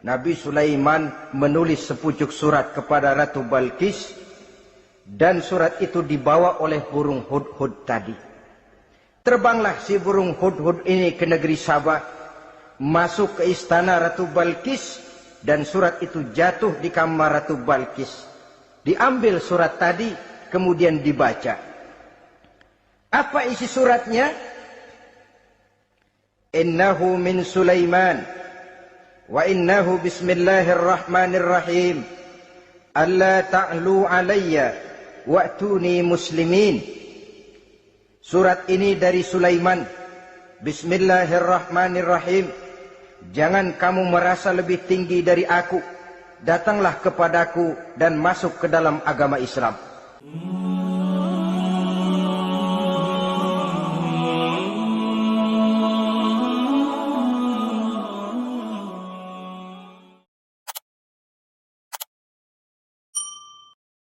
Nabi Sulaiman menulis sepucuk surat kepada Ratu Balqis, dan surat itu dibawa oleh burung hudhud tadi. Terbanglah si burung hudhud ini ke negeri Sabah, masuk ke istana Ratu Balqis, dan surat itu jatuh di kamar Ratu Balqis. Diambil surat tadi, kemudian dibaca. Apa isi suratnya? Innahu min Sulaiman wa innahu bismillahirrahmanirrahim alla ta'lu alayya wa'tuni muslimin. Surat ini dari Sulaiman. Bismillahirrahmanirrahim. Jangan kamu merasa lebih tinggi dari aku. Datanglah kepadaku dan masuk ke dalam agama Islam.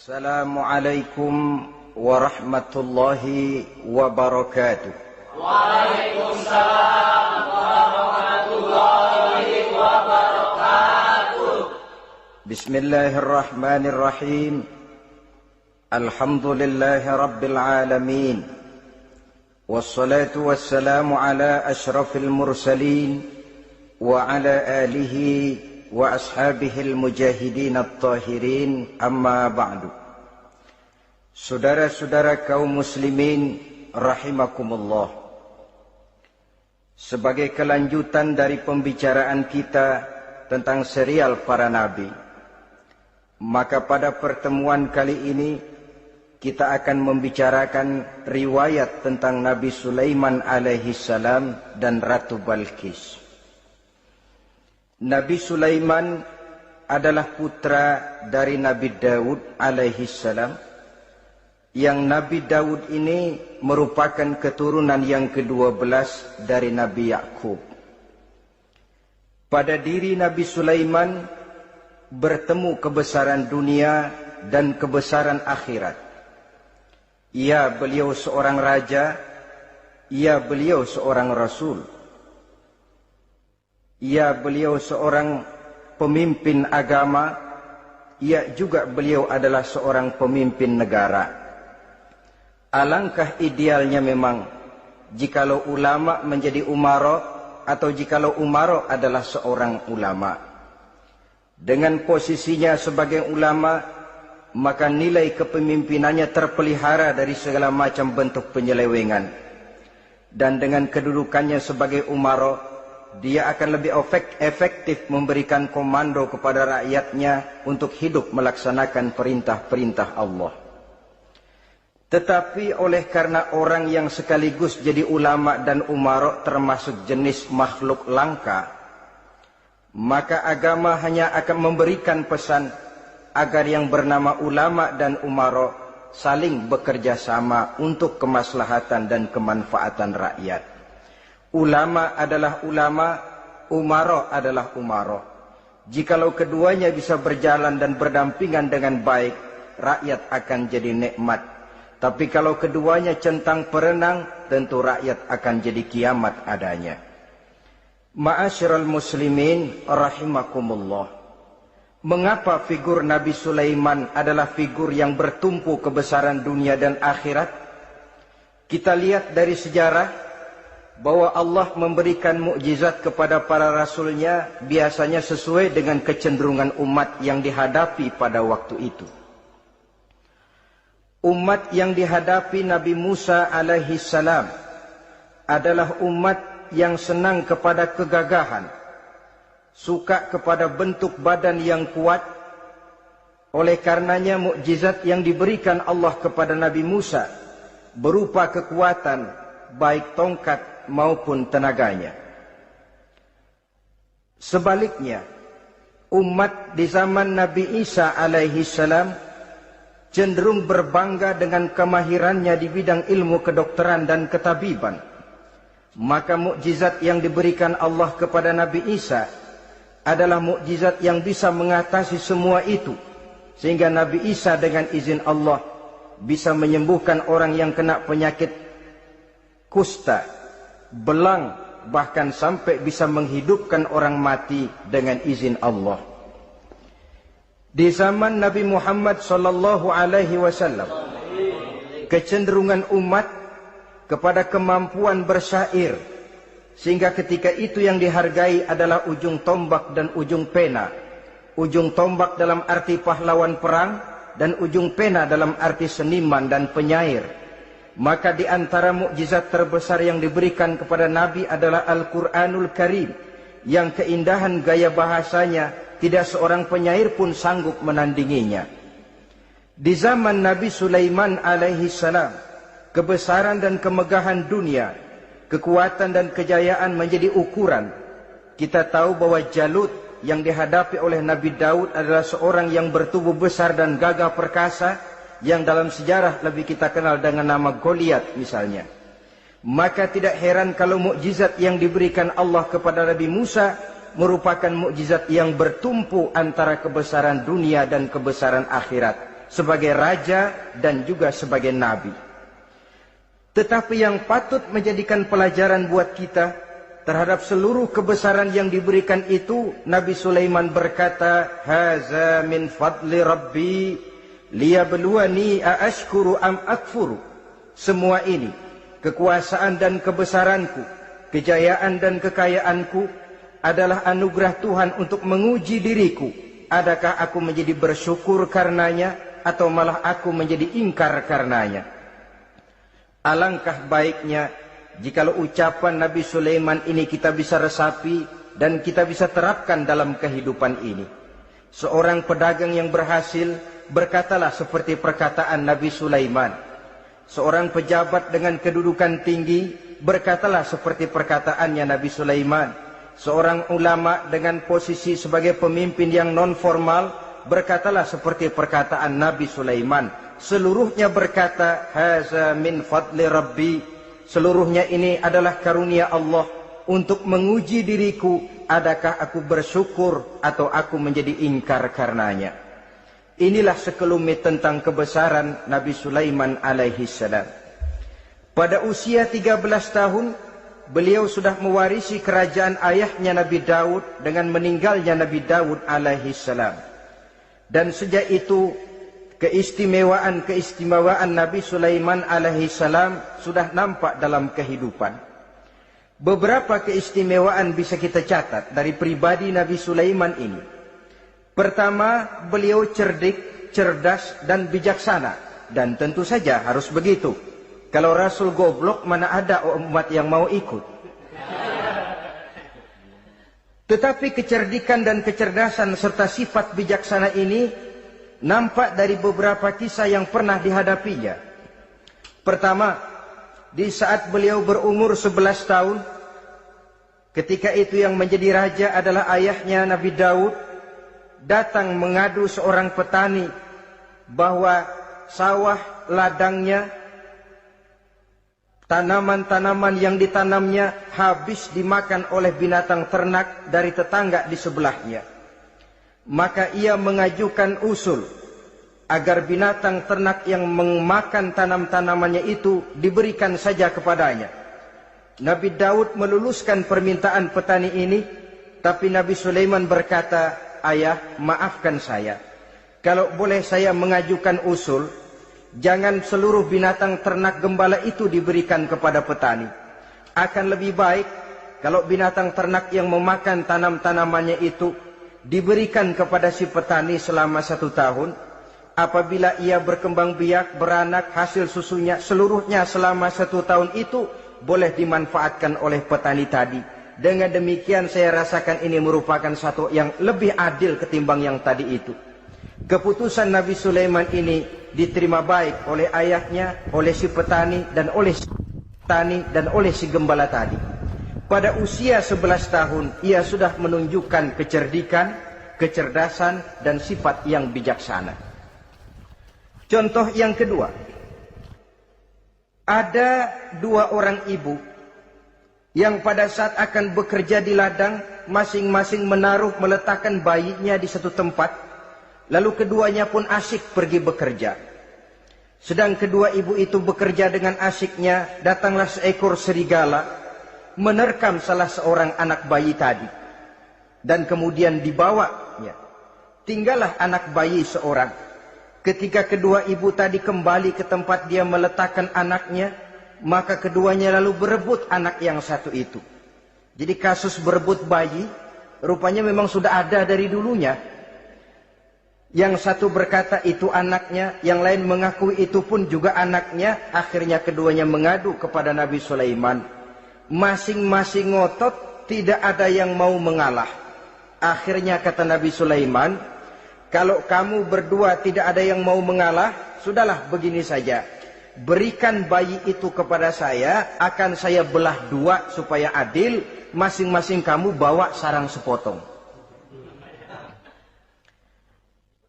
Assalamualaikum warahmatullahi wabarakatuh. Waalaikumsalam warahmatullahi wabarakatuh. Bismillahirrahmanirrahim. Alhamdulillahi rabbil alamin. Wassalatu wassalamu ala ashrafil mursalin wa ala alihi wa ashabihil mujahidin at-tahirin, amma ba'du. Saudara-saudara kaum muslimin rahimakumullah. Sebagai kelanjutan dari pembicaraan kita tentang serial para nabi, maka pada pertemuan kali ini kita akan membicarakan riwayat tentang Nabi Sulaiman alaihi salam dan Ratu Balqis. Nabi Sulaiman adalah putra dari Nabi Daud alaihi salam, yang Nabi Daud ini merupakan keturunan yang ke-12 dari Nabi Yakub. Pada diri Nabi Sulaiman bertemu kebesaran dunia dan kebesaran akhirat. Ya, beliau seorang raja, ya, beliau seorang rasul. Ya, beliau seorang pemimpin agama, ya juga beliau adalah seorang pemimpin negara. Alangkah idealnya memang jikalau ulama menjadi umara, atau jikalau umara adalah seorang ulama. Dengan posisinya sebagai ulama, maka nilai kepemimpinannya terpelihara dari segala macam bentuk penyelewengan. Dan dengan kedudukannya sebagai umara, dia akan lebih efektif memberikan komando kepada rakyatnya untuk hidup melaksanakan perintah-perintah Allah. Tetapi oleh karena orang yang sekaligus jadi ulama dan umara termasuk jenis makhluk langka, maka agama hanya akan memberikan pesan agar yang bernama ulama dan umara saling bekerja sama untuk kemaslahatan dan kemanfaatan rakyat. Ulama adalah ulama, umara adalah umara. Jikalau keduanya bisa berjalan dan berdampingan dengan baik, rakyat akan jadi nikmat. Tapi kalau keduanya centang perenang, tentu rakyat akan jadi kiamat adanya. Ma'asyiral muslimin rahimakumullah. Mengapa figur Nabi Sulaiman adalah figur yang bertumpu kebesaran dunia dan akhirat? Kita lihat dari sejarah bahwa Allah memberikan mukjizat kepada para rasulnya biasanya sesuai dengan kecenderungan umat yang dihadapi pada waktu itu. Umat yang dihadapi Nabi Musa alaihi salam adalah umat yang senang kepada kegagahan, suka kepada bentuk badan yang kuat. Oleh karenanya mukjizat yang diberikan Allah kepada Nabi Musa berupa kekuatan, baik tongkat maupun tenaganya. Sebaliknya, umat di zaman Nabi Isa alaihi salam cenderung berbangga dengan kemahirannya di bidang ilmu kedokteran dan ketabiban. Maka mukjizat yang diberikan Allah kepada Nabi Isa adalah mukjizat yang bisa mengatasi semua itu, sehingga Nabi Isa dengan izin Allah bisa menyembuhkan orang yang kena penyakit kusta, belang, bahkan sampai bisa menghidupkan orang mati dengan izin Allah. Di zaman Nabi Muhammad sallallahu alaihi wasallam, kecenderungan umat kepada kemampuan bersyair, sehingga ketika itu yang dihargai adalah ujung tombak dan ujung pena. Ujung tombak dalam arti pahlawan perang, dan ujung pena dalam arti seniman dan penyair. Maka di antara mukjizat terbesar yang diberikan kepada Nabi adalah Al-Quranul Karim, yang keindahan gaya bahasanya tidak seorang penyair pun sanggup menandinginya. Di zaman Nabi Sulaiman alaihi salam, kebesaran dan kemegahan dunia, kekuatan dan kejayaan menjadi ukuran. Kita tahu bahwa Jalut yang dihadapi oleh Nabi Daud adalah seorang yang bertubuh besar dan gagah perkasa, yang dalam sejarah lebih kita kenal dengan nama Goliat misalnya. Maka tidak heran kalau mukjizat yang diberikan Allah kepada Nabi Musa merupakan mukjizat yang bertumpu antara kebesaran dunia dan kebesaran akhirat, sebagai raja dan juga sebagai nabi. Tetapi yang patut menjadikan pelajaran buat kita terhadap seluruh kebesaran yang diberikan itu, Nabi Sulaiman berkata, "Haza min fadli Rabbi liyabluwani aashkuru am akfuru." Semua ini, kekuasaan dan kebesaranku, kejayaan dan kekayaanku, adalah anugerah Tuhan untuk menguji diriku. Adakah aku menjadi bersyukur karenanya, atau malah aku menjadi ingkar karenanya? Alangkah baiknya jikalau ucapan Nabi Sulaiman ini kita bisa resapi dan kita bisa terapkan dalam kehidupan ini. Seorang pedagang yang berhasil berkatalah seperti perkataan Nabi Sulaiman. Seorang pejabat dengan kedudukan tinggi berkatalah seperti perkataannya Nabi Sulaiman. Seorang ulama dengan posisi sebagai pemimpin yang non formal berkatalah seperti perkataan Nabi Sulaiman. Seluruhnya berkata, "Haza min fadli Rabbi." Seluruhnya ini adalah karunia Allah untuk menguji diriku, adakah aku bersyukur atau aku menjadi ingkar karenanya. Inilah sekelumit tentang kebesaran Nabi Sulaiman alaihi salam. Pada usia 13 tahun, beliau sudah mewarisi kerajaan ayahnya Nabi Daud dengan meninggalnya Nabi Daud alaihi salam. Dan sejak itu keistimewaan Nabi Sulaiman alaihi salam sudah nampak dalam kehidupan. Beberapa keistimewaan bisa kita catat dari pribadi Nabi Sulaiman ini. Pertama, beliau cerdik, cerdas dan bijaksana, dan tentu saja harus begitu. Kalau Rasul goblok, mana ada umat yang mau ikut. Tetapi kecerdikan dan kecerdasan serta sifat bijaksana ini nampak dari beberapa kisah yang pernah dihadapinya. Pertama, di saat beliau berumur 11 tahun, ketika itu yang menjadi raja adalah ayahnya Nabi Daud, datang mengadu seorang petani bahwa sawah ladangnya, tanaman-tanaman yang ditanamnya habis dimakan oleh binatang ternak dari tetangga di sebelahnya. Maka ia mengajukan usul agar binatang ternak yang memakan tanam-tanamannya itu diberikan saja kepadanya. Nabi Daud meluluskan permintaan petani ini, tapi Nabi Sulaiman berkata, "Ayah, maafkan saya. Kalau boleh saya mengajukan usul, jangan seluruh binatang ternak gembala itu diberikan kepada petani. Akan lebih baik kalau binatang ternak yang memakan tanam-tanamannya itu diberikan kepada si petani selama 1 tahun. Apabila ia berkembang biak, beranak, hasil susunya seluruhnya selama 1 tahun itu boleh dimanfaatkan oleh petani tadi. Dengan demikian saya rasakan ini merupakan satu yang lebih adil ketimbang yang tadi itu." Keputusan Nabi Sulaiman ini diterima baik oleh ayahnya, oleh si petani dan oleh si gembala tadi. Pada usia 11 tahun ia sudah menunjukkan kecerdikan, kecerdasan dan sifat yang bijaksana. Contoh yang kedua, ada 2 orang ibu yang pada saat akan bekerja di ladang, masing-masing meletakkan bayinya di satu tempat. Lalu keduanya pun asyik pergi bekerja. Sedang kedua ibu itu bekerja dengan asyiknya, datanglah seekor serigala. menerkam salah seorang anak bayi tadi. Dan kemudian dibawa. Ya. Tinggallah anak bayi seorang. Ketika kedua ibu tadi kembali ke tempat dia meletakkan anaknya, maka keduanya lalu berebut anak yang satu itu. Jadi kasus berebut bayi, rupanya memang sudah ada dari dulunya. Yang satu berkata itu anaknya, yang lain mengakui itu pun juga anaknya. Akhirnya keduanya mengadu kepada Nabi Sulaiman. Masing-masing ngotot, tidak ada yang mau mengalah. Akhirnya kata Nabi Sulaiman, kalau kamu berdua tidak ada yang mau mengalah, sudahlah begini saja. Berikan bayi itu kepada saya, akan saya belah dua supaya adil. Masing-masing kamu bawa sarang sepotong.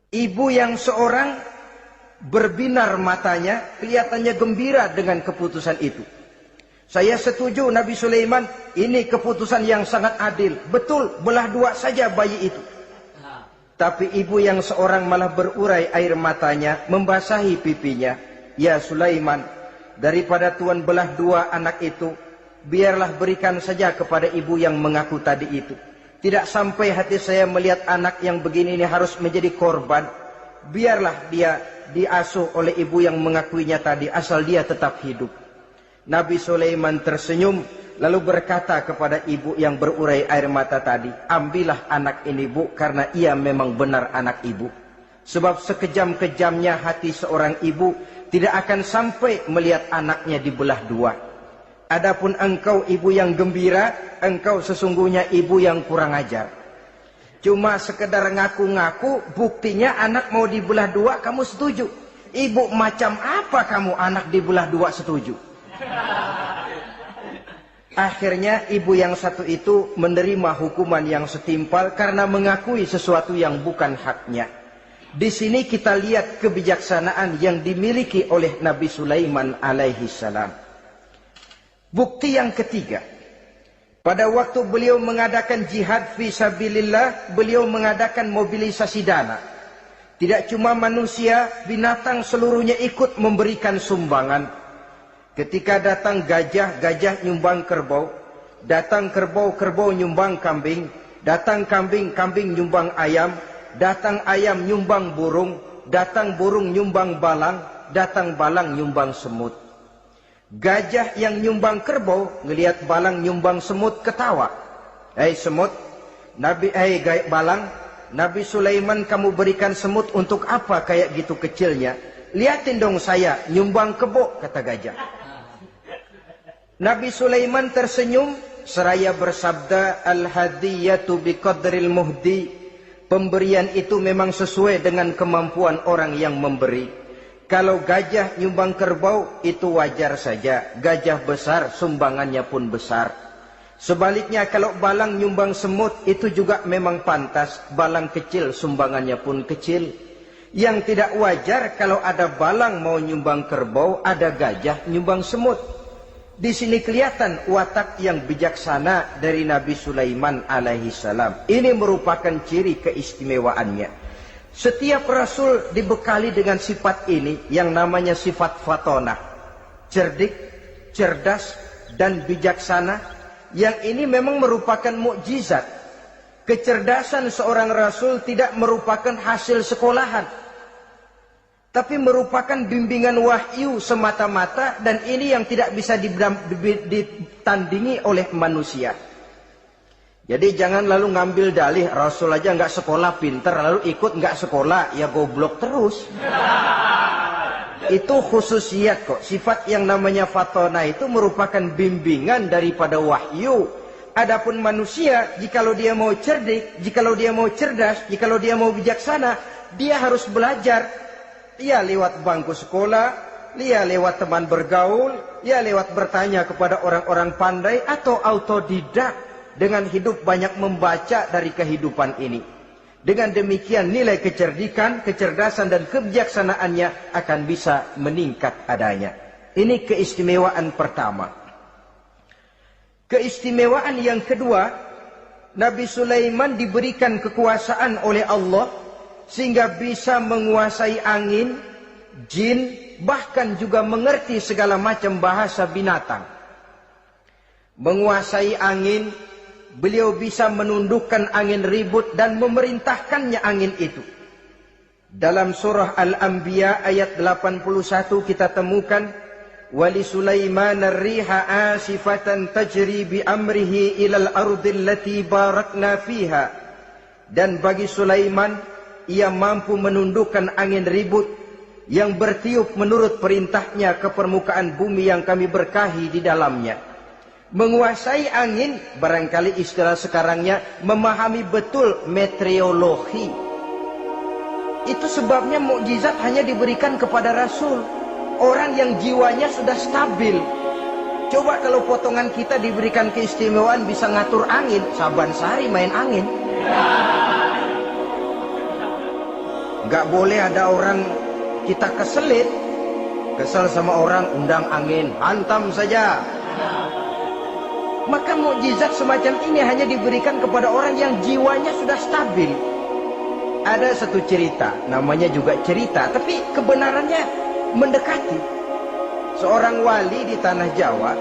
Ibu yang seorang berbinar matanya, kelihatannya gembira dengan keputusan itu. Saya setuju Nabi Sulaiman, ini keputusan yang sangat adil. Betul, belah dua saja bayi itu. Tapi ibu yang seorang malah berurai air matanya, membasahi pipinya. Ya Sulaiman, daripada Tuhan belah dua anak itu, biarlah berikan saja kepada ibu yang mengaku tadi itu. Tidak sampai hati saya melihat anak yang begini ini harus menjadi korban. Biarlah dia diasuh oleh ibu yang mengakuinya tadi, asal dia tetap hidup. Nabi Sulaiman tersenyum, lalu berkata kepada ibu yang berurai air mata tadi, ambillah anak ini bu, karena ia memang benar anak ibu. Sebab sekejam-kejamnya hati seorang ibu tidak akan sampai melihat anaknya dibelah dua. Adapun engkau ibu yang gembira, engkau sesungguhnya ibu yang kurang ajar. Cuma sekedar ngaku-ngaku, buktinya anak mau dibelah dua, kamu setuju. Ibu macam apa kamu anak dibelah dua setuju? Akhirnya ibu yang satu itu menerima hukuman yang setimpal karena mengakui sesuatu yang bukan haknya. Di sini kita lihat kebijaksanaan yang dimiliki oleh Nabi Sulaiman alaihi salam. Bukti yang ketiga, pada waktu beliau mengadakan jihad fi sabilillah, beliau mengadakan mobilisasi dana. Tidak cuma manusia, binatang seluruhnya ikut memberikan sumbangan. Ketika datang gajah, gajah nyumbang kerbau. Datang kerbau, kerbau nyumbang kambing. Datang kambing, kambing nyumbang ayam. Datang ayam nyumbang burung. Datang burung nyumbang balang. Datang balang nyumbang semut. Gajah yang nyumbang kerbau ngelihat balang nyumbang semut ketawa. Hei semut, balang, Nabi Sulaiman kamu berikan semut untuk apa kayak gitu kecilnya? Lihatin dong saya nyumbang kebo, kata gajah. Nabi Sulaiman tersenyum seraya bersabda, al-hadiyatu biqadril muhdi. Pemberian itu memang sesuai dengan kemampuan orang yang memberi. Kalau gajah nyumbang kerbau, itu wajar saja. Gajah besar, sumbangannya pun besar. Sebaliknya kalau balang nyumbang semut, itu juga memang pantas. Balang kecil, sumbangannya pun kecil. Yang tidak wajar kalau ada balang mau nyumbang kerbau, ada gajah nyumbang semut. Di sini kelihatan watak yang bijaksana dari Nabi Sulaiman alaihi salam. Ini merupakan ciri keistimewaannya. Setiap Rasul dibekali dengan sifat ini yang namanya sifat fatonah. Cerdik, cerdas, dan bijaksana. Yang ini memang merupakan mukjizat. Kecerdasan seorang Rasul tidak merupakan hasil sekolahan. Tapi merupakan bimbingan wahyu semata-mata. Dan ini yang tidak bisa ditandingi oleh manusia. Jadi jangan lalu ngambil dalih Rasul aja nggak sekolah pinter lalu ikut nggak sekolah ya goblok terus. Itu khususiat kok. Sifat yang namanya fatona itu merupakan bimbingan daripada wahyu. Adapun manusia, jikalau dia mau cerdik, jikalau dia mau cerdas, jikalau dia mau bijaksana, dia harus belajar. Dia lewat bangku sekolah, dia lewat teman bergaul, dia lewat bertanya kepada orang-orang pandai atau autodidak. Dengan hidup banyak membaca dari kehidupan ini. Dengan demikian nilai kecerdikan, kecerdasan dan kebijaksanaannya akan bisa meningkat adanya. Ini keistimewaan pertama. Keistimewaan yang kedua, Nabi Sulaiman diberikan kekuasaan oleh Allah sehingga bisa menguasai angin, jin, bahkan juga mengerti segala macam bahasa binatang. menguasai angin. Beliau bisa menundukkan angin ribut dan memerintahkannya angin itu. Dalam surah Al-Anbiya ayat 81 kita temukan, wali Sulaiman ar-riha asifatan tajri bi amrihi ilal ardil lati barakna fiha. Dan bagi Sulaiman, ia mampu menundukkan angin ribut yang bertiup menurut perintahnya ke permukaan bumi yang kami berkahi di dalamnya. Menguasai angin, barangkali istilah sekarangnya memahami betul meteorologi. Itu sebabnya mukjizat hanya diberikan kepada Rasul, orang yang jiwanya sudah stabil. Coba kalau potongan kita diberikan keistimewaan bisa ngatur angin, Saban Sari main angin. Gak boleh ada orang kita kesel sama orang, undang angin, hantam saja. Maka mukjizat semacam ini hanya diberikan kepada orang yang jiwanya sudah stabil. Ada satu cerita, namanya juga cerita, tapi kebenarannya mendekati. Seorang wali di tanah Jawa,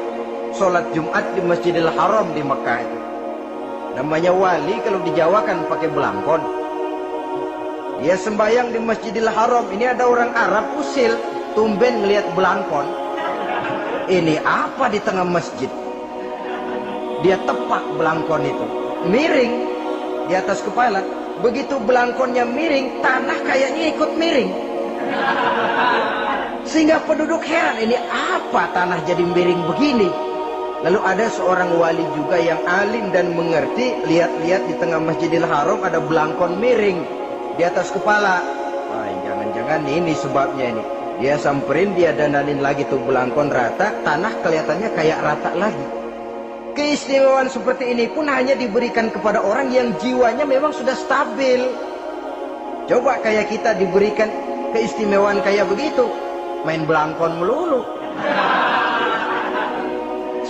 sholat Jumat di Masjidil Haram di Mekah itu. Namanya wali kalau di Jawa kan pakai belangkon. Dia sembahyang di Masjidil Haram. Ini ada orang Arab usil, tumben ngelihat belangkon. Ini apa di tengah masjid? Dia tepak belangkon itu, miring di atas kepala. Begitu belangkonnya miring, tanah kayaknya ikut miring. Sehingga penduduk heran, ini apa tanah jadi miring begini? Lalu ada seorang wali juga yang alim dan mengerti, lihat-lihat di tengah Masjidil Haram ada belangkon miring di atas kepala. Wah, jangan-jangan ini sebabnya ini. Dia samperin, dia dandanin lagi tuh belangkon rata, tanah kelihatannya kayak rata lagi. Keistimewaan seperti ini pun hanya diberikan kepada orang yang jiwanya memang sudah stabil. Coba kayak kita diberikan keistimewaan kayak begitu, main belangkon melulu.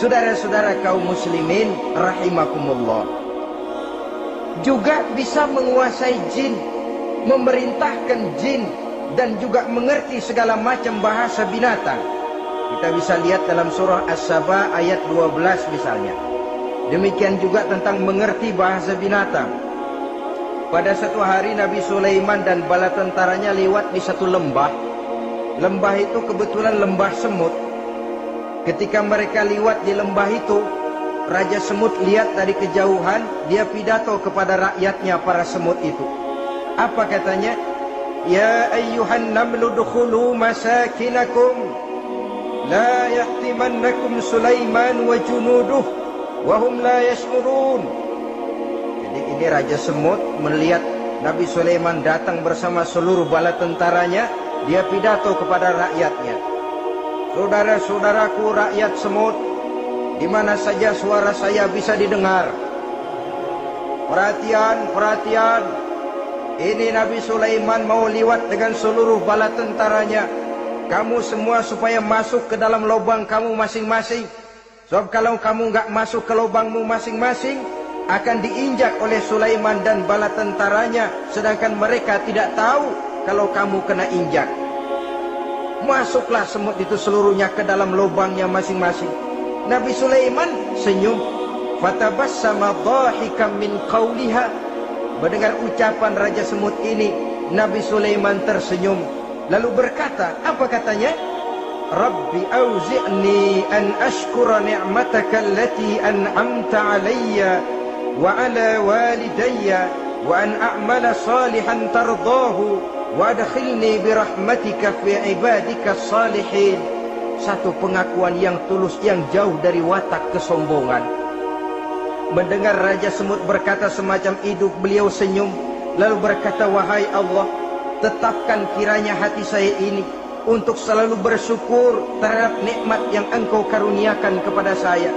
Saudara-saudara kaum muslimin rahimakumullah, juga bisa menguasai jin, memerintahkan jin, dan juga mengerti segala macam bahasa binatang. Kita bisa lihat dalam surah As-Saba ayat 12 misalnya. Demikian juga tentang mengerti bahasa binatang. Pada satu hari Nabi Sulaiman dan bala tentaranya lewat di satu lembah. Lembah itu kebetulan lembah semut. Ketika mereka lewat di lembah itu, Raja Semut lihat dari kejauhan, dia pidato kepada rakyatnya para semut itu. Apa katanya? Ya ayyuhan namlu dukhulu masakinakum la yahtimannakum Sulaiman wa junuduh wa hum la yash'urun. Jadi ini Raja Semut melihat Nabi Sulaiman datang bersama seluruh bala tentaranya, dia pidato kepada rakyatnya. Saudara-saudaraku rakyat semut, di mana saja suara saya bisa didengar. Perhatian, perhatian. Ini Nabi Sulaiman mau liwat dengan seluruh bala tentaranya. Kamu semua supaya masuk ke dalam lubang kamu masing-masing. Sebab kalau kamu nggak masuk ke lubangmu masing-masing, akan diinjak oleh Sulaiman dan bala tentaranya, sedangkan mereka tidak tahu kalau kamu kena injak. Masuklah semut itu seluruhnya ke dalam lubangnya masing-masing. Nabi Sulaiman senyum. Fatabassama dhahikan min qawliha. Mendengar ucapan Raja Semut ini, Nabi Sulaiman tersenyum. Lalu berkata, apa katanya? Rabbi auzi'ni an ashkura ni'mataka allati an'amta alayya wa ala walidayya wa an a'mala salihan tardahu wa adkhilni birahmatika fi ibadika salihin. Satu pengakuan yang tulus yang jauh dari watak kesombongan. Mendengar Raja Semut berkata semacam itu, beliau senyum lalu berkata, wahai Allah, tetapkan kiranya hati saya ini untuk selalu bersyukur terhadap nikmat yang engkau karuniakan kepada saya.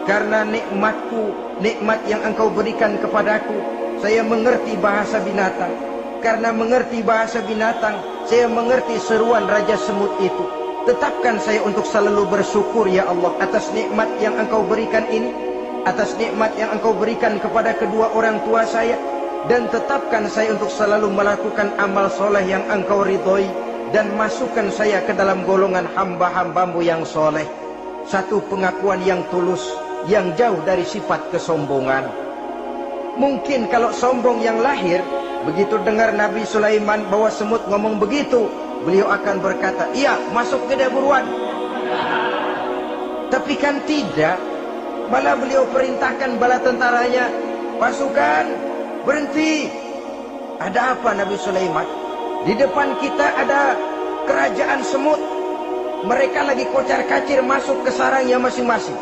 Karena nikmatku, nikmat yang engkau berikan kepadaku, saya mengerti bahasa binatang. Karena mengerti bahasa binatang, saya mengerti seruan Raja Semut itu. Tetapkan saya untuk selalu bersyukur ya Allah atas nikmat yang engkau berikan ini, atas nikmat yang engkau berikan kepada kedua orang tua saya. Dan tetapkan saya untuk selalu melakukan amal soleh yang engkau ridhoi, dan masukkan saya ke dalam golongan hamba-hambamu yang soleh. Satu pengakuan yang tulus yang jauh dari sifat kesombongan. Mungkin kalau sombong yang lahir, begitu dengar Nabi Sulaiman bawa semut ngomong begitu, beliau akan berkata, iya, masuk gede buruan. Tapi kan tidak. Malah beliau perintahkan bala tentaranya, pasukan, berhenti. Ada apa Nabi Sulaiman? Di depan kita ada kerajaan semut. Mereka lagi kocar-kacir masuk ke sarangnya masing-masing.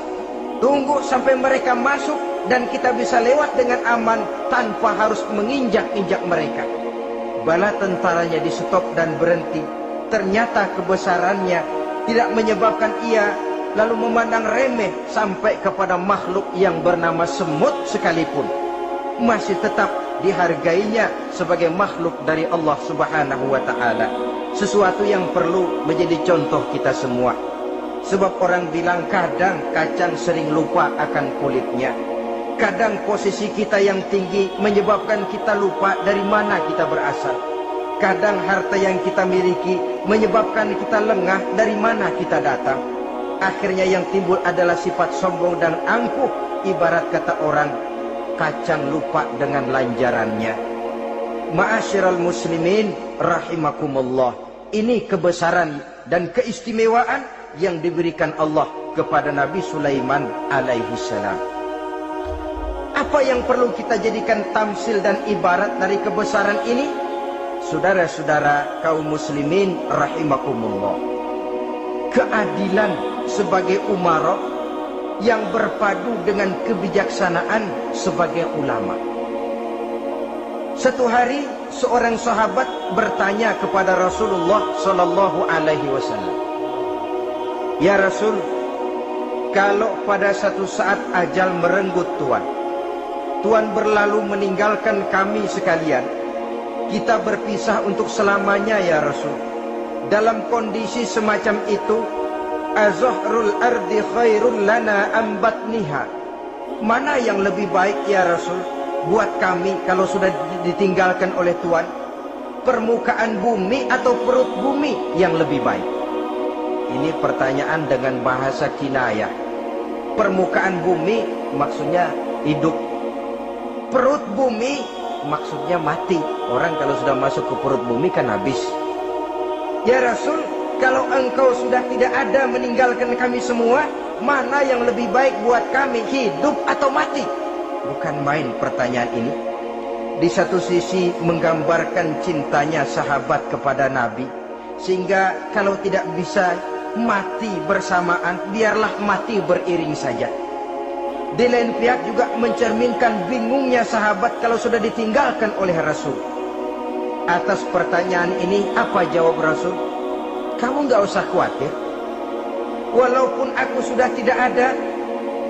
Tunggu sampai mereka masuk dan kita bisa lewat dengan aman tanpa harus menginjak-injak mereka. Bala tentaranya di stop dan berhenti. Ternyata kebesarannya tidak menyebabkan ia lalu memandang remeh sampai kepada makhluk yang bernama semut sekalipun. Masih tetap dihargainya sebagai makhluk dari Allah Subhanahu wa ta'ala. Sesuatu yang perlu menjadi contoh kita semua. Sebab orang bilang kadang kacang sering lupa akan kulitnya. Kadang posisi kita yang tinggi menyebabkan kita lupa dari mana kita berasal. Kadang harta yang kita miliki menyebabkan kita lengah dari mana kita datang. Akhirnya yang timbul adalah sifat sombong dan angkuh. Ibarat kata orang, kacang lupa dengan lanjarannya. Ma'asyiral muslimin rahimakumullah. Ini kebesaran dan keistimewaan yang diberikan Allah kepada Nabi Sulaiman alaihi salam. Apa yang perlu kita jadikan tamsil dan ibarat dari kebesaran ini? Saudara-saudara kaum muslimin rahimakumullah. Keadilan sebagai umara yang berpadu dengan kebijaksanaan sebagai ulama. Satu hari seorang sahabat bertanya kepada Rasulullah sallallahu alaihi wasallam, "Ya Rasul, kalau pada satu saat ajal merenggut Tuhan berlalu meninggalkan kami sekalian, kita berpisah untuk selamanya ya Rasul. Dalam kondisi semacam itu, azahrul ardi khairul lana am batniha. Mana yang lebih baik ya Rasul buat kami kalau sudah ditinggalkan oleh Tuhan? Permukaan bumi atau perut bumi yang lebih baik?" Ini pertanyaan dengan bahasa kinayah. Permukaan bumi maksudnya hidup. Perut bumi maksudnya mati. Orang kalau sudah masuk ke perut bumi kan habis. "Ya Rasul, kalau engkau sudah tidak ada meninggalkan kami semua, mana yang lebih baik buat kami, hidup atau mati?" Bukan main pertanyaan ini. Di satu sisi menggambarkan cintanya sahabat kepada Nabi, sehingga kalau tidak bisa mati bersamaan, biarlah mati beriring saja. Di lain pihak juga mencerminkan bingungnya sahabat kalau sudah ditinggalkan oleh Rasul. Atas pertanyaan ini apa jawab Rasul? "Kamu nggak usah khawatir. Walaupun aku sudah tidak ada,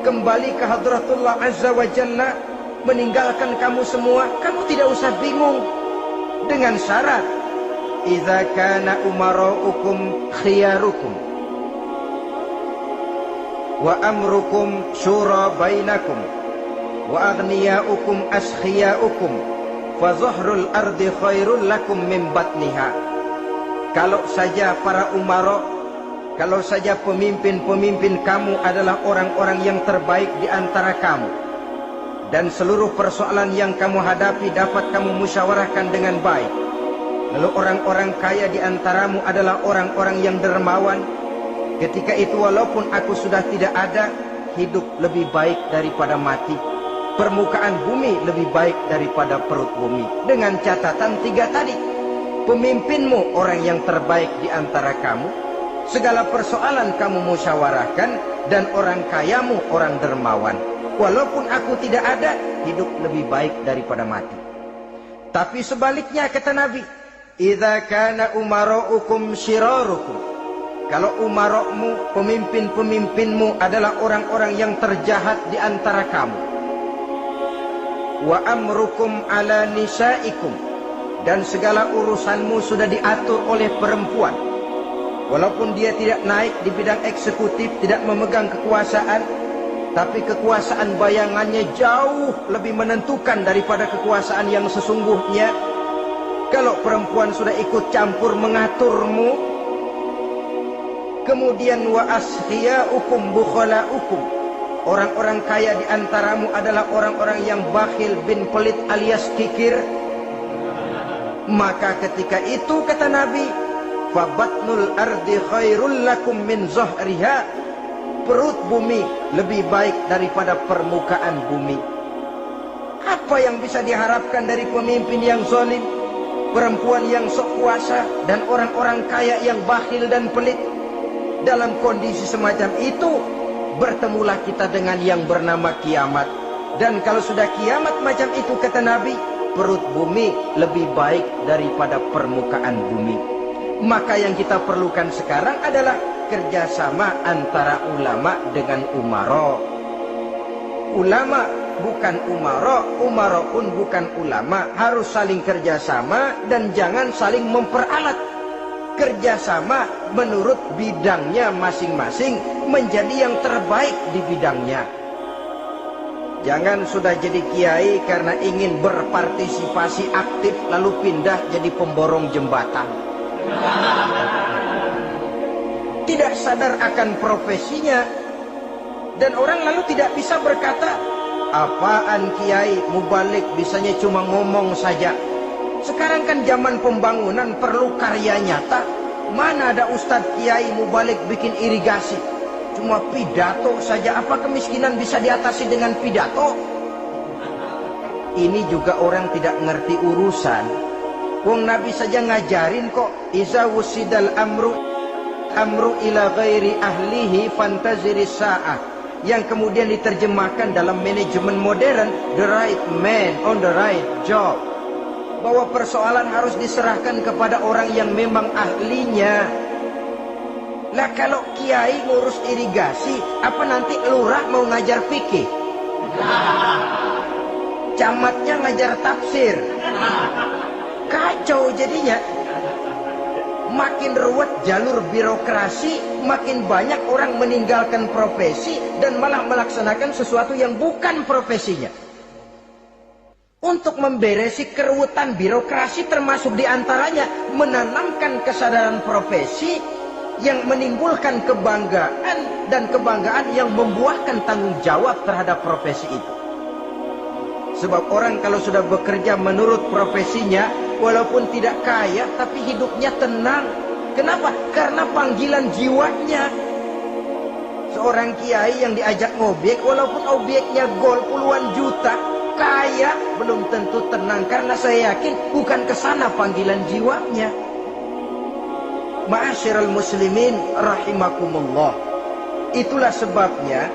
kembali ke Hadratullah Azza wa Jalla, meninggalkan kamu semua, kamu tidak usah bingung. Dengan syarat, idza kana umaraukum khiyarukum wa amrukum syura bainakum wa aghniyaukum askhiyaukum fa zahrul ardi khairul lakum min batniha." Kalau saja para umara, kalau saja pemimpin-pemimpin kamu adalah orang-orang yang terbaik di antara kamu, dan seluruh persoalan yang kamu hadapi dapat kamu musyawarahkan dengan baik, lalu orang-orang kaya di antaramu adalah orang-orang yang dermawan, ketika itu walaupun aku sudah tidak ada, hidup lebih baik daripada mati. Permukaan bumi lebih baik daripada perut bumi. Dengan catatan tiga tadi. Pemimpinmu orang yang terbaik di antara kamu, segala persoalan kamu musyawarahkan, dan orang kayamu orang dermawan. Walaupun aku tidak ada, hidup lebih baik daripada mati. Tapi sebaliknya kata Nabi, idza kana umaraukum syirarukum. Kalau umarokmu, pemimpin-pemimpinmu adalah orang-orang yang terjahat di antara kamu. Wa amrukum ala nisaikum. Dan segala urusanmu sudah diatur oleh perempuan. Walaupun dia tidak naik di bidang eksekutif, tidak memegang kekuasaan, tapi kekuasaan bayangannya jauh lebih menentukan daripada kekuasaan yang sesungguhnya. Kalau perempuan sudah ikut campur mengaturmu, kemudian wa askhiyaukum bukhalaukum. orang-orang kaya di antaramu adalah orang-orang yang bakhil bin pelit alias kikir. Maka ketika itu kata Nabi, fabatnul ardi khairul lakum min zahriha, perut bumi lebih baik daripada permukaan bumi. Apa yang bisa diharapkan dari pemimpin yang zalim, perempuan yang sok kuasa, dan orang-orang kaya yang bakhil dan pelit? Dalam kondisi semacam itu, bertemulah kita dengan yang bernama kiamat. Dan kalau sudah kiamat macam itu kata Nabi, perut bumi lebih baik daripada permukaan bumi. Maka yang kita perlukan sekarang adalah kerjasama antara ulama dengan umara. Ulama bukan umara, umara pun bukan ulama. Harus saling kerjasama dan jangan saling memperalat. Kerjasama menurut bidangnya masing-masing, menjadi yang terbaik di bidangnya. Jangan sudah jadi kiai karena ingin berpartisipasi aktif lalu pindah jadi pemborong jembatan. Tidak sadar akan profesinya. Dan orang lalu tidak bisa berkata, apaan kiai mubalik bisanya cuma ngomong saja. Sekarang kan zaman pembangunan perlu karya nyata. Mana ada ustadz kiai mubalik bikin irigasi, cuma pidato saja. Apa kemiskinan bisa diatasi dengan pidato? Ini juga orang tidak ngerti urusan. Wong Nabi saja ngajarin kok, iza wusidal amru ila ghairi ahlihi fantaziri sa'ah, yang kemudian diterjemahkan dalam manajemen modern, the right man on the right job. Bahwa persoalan harus diserahkan kepada orang yang memang ahlinya. Lah kalau kiai ngurus irigasi, apa nanti lurah mau ngajar fikih? Camatnya ngajar tafsir. Kacau jadinya. Makin ruwet jalur birokrasi, makin banyak orang meninggalkan profesi dan malah melaksanakan sesuatu yang bukan profesinya. Untuk memberesi keruwetan birokrasi, termasuk diantaranya menanamkan kesadaran profesi yang menimbulkan kebanggaan, dan kebanggaan yang membuahkan tanggung jawab terhadap profesi itu. Sebab orang kalau sudah bekerja menurut profesinya, walaupun tidak kaya tapi hidupnya tenang. Kenapa? Karena panggilan jiwanya. Seorang kiai yang diajak ngobek, walaupun objeknya gol puluhan juta, kaya, belum tentu tenang, karena saya yakin bukan ke sana panggilan jiwanya. Ma'asyiral muslimin rahimakumullah. Itulah sebabnya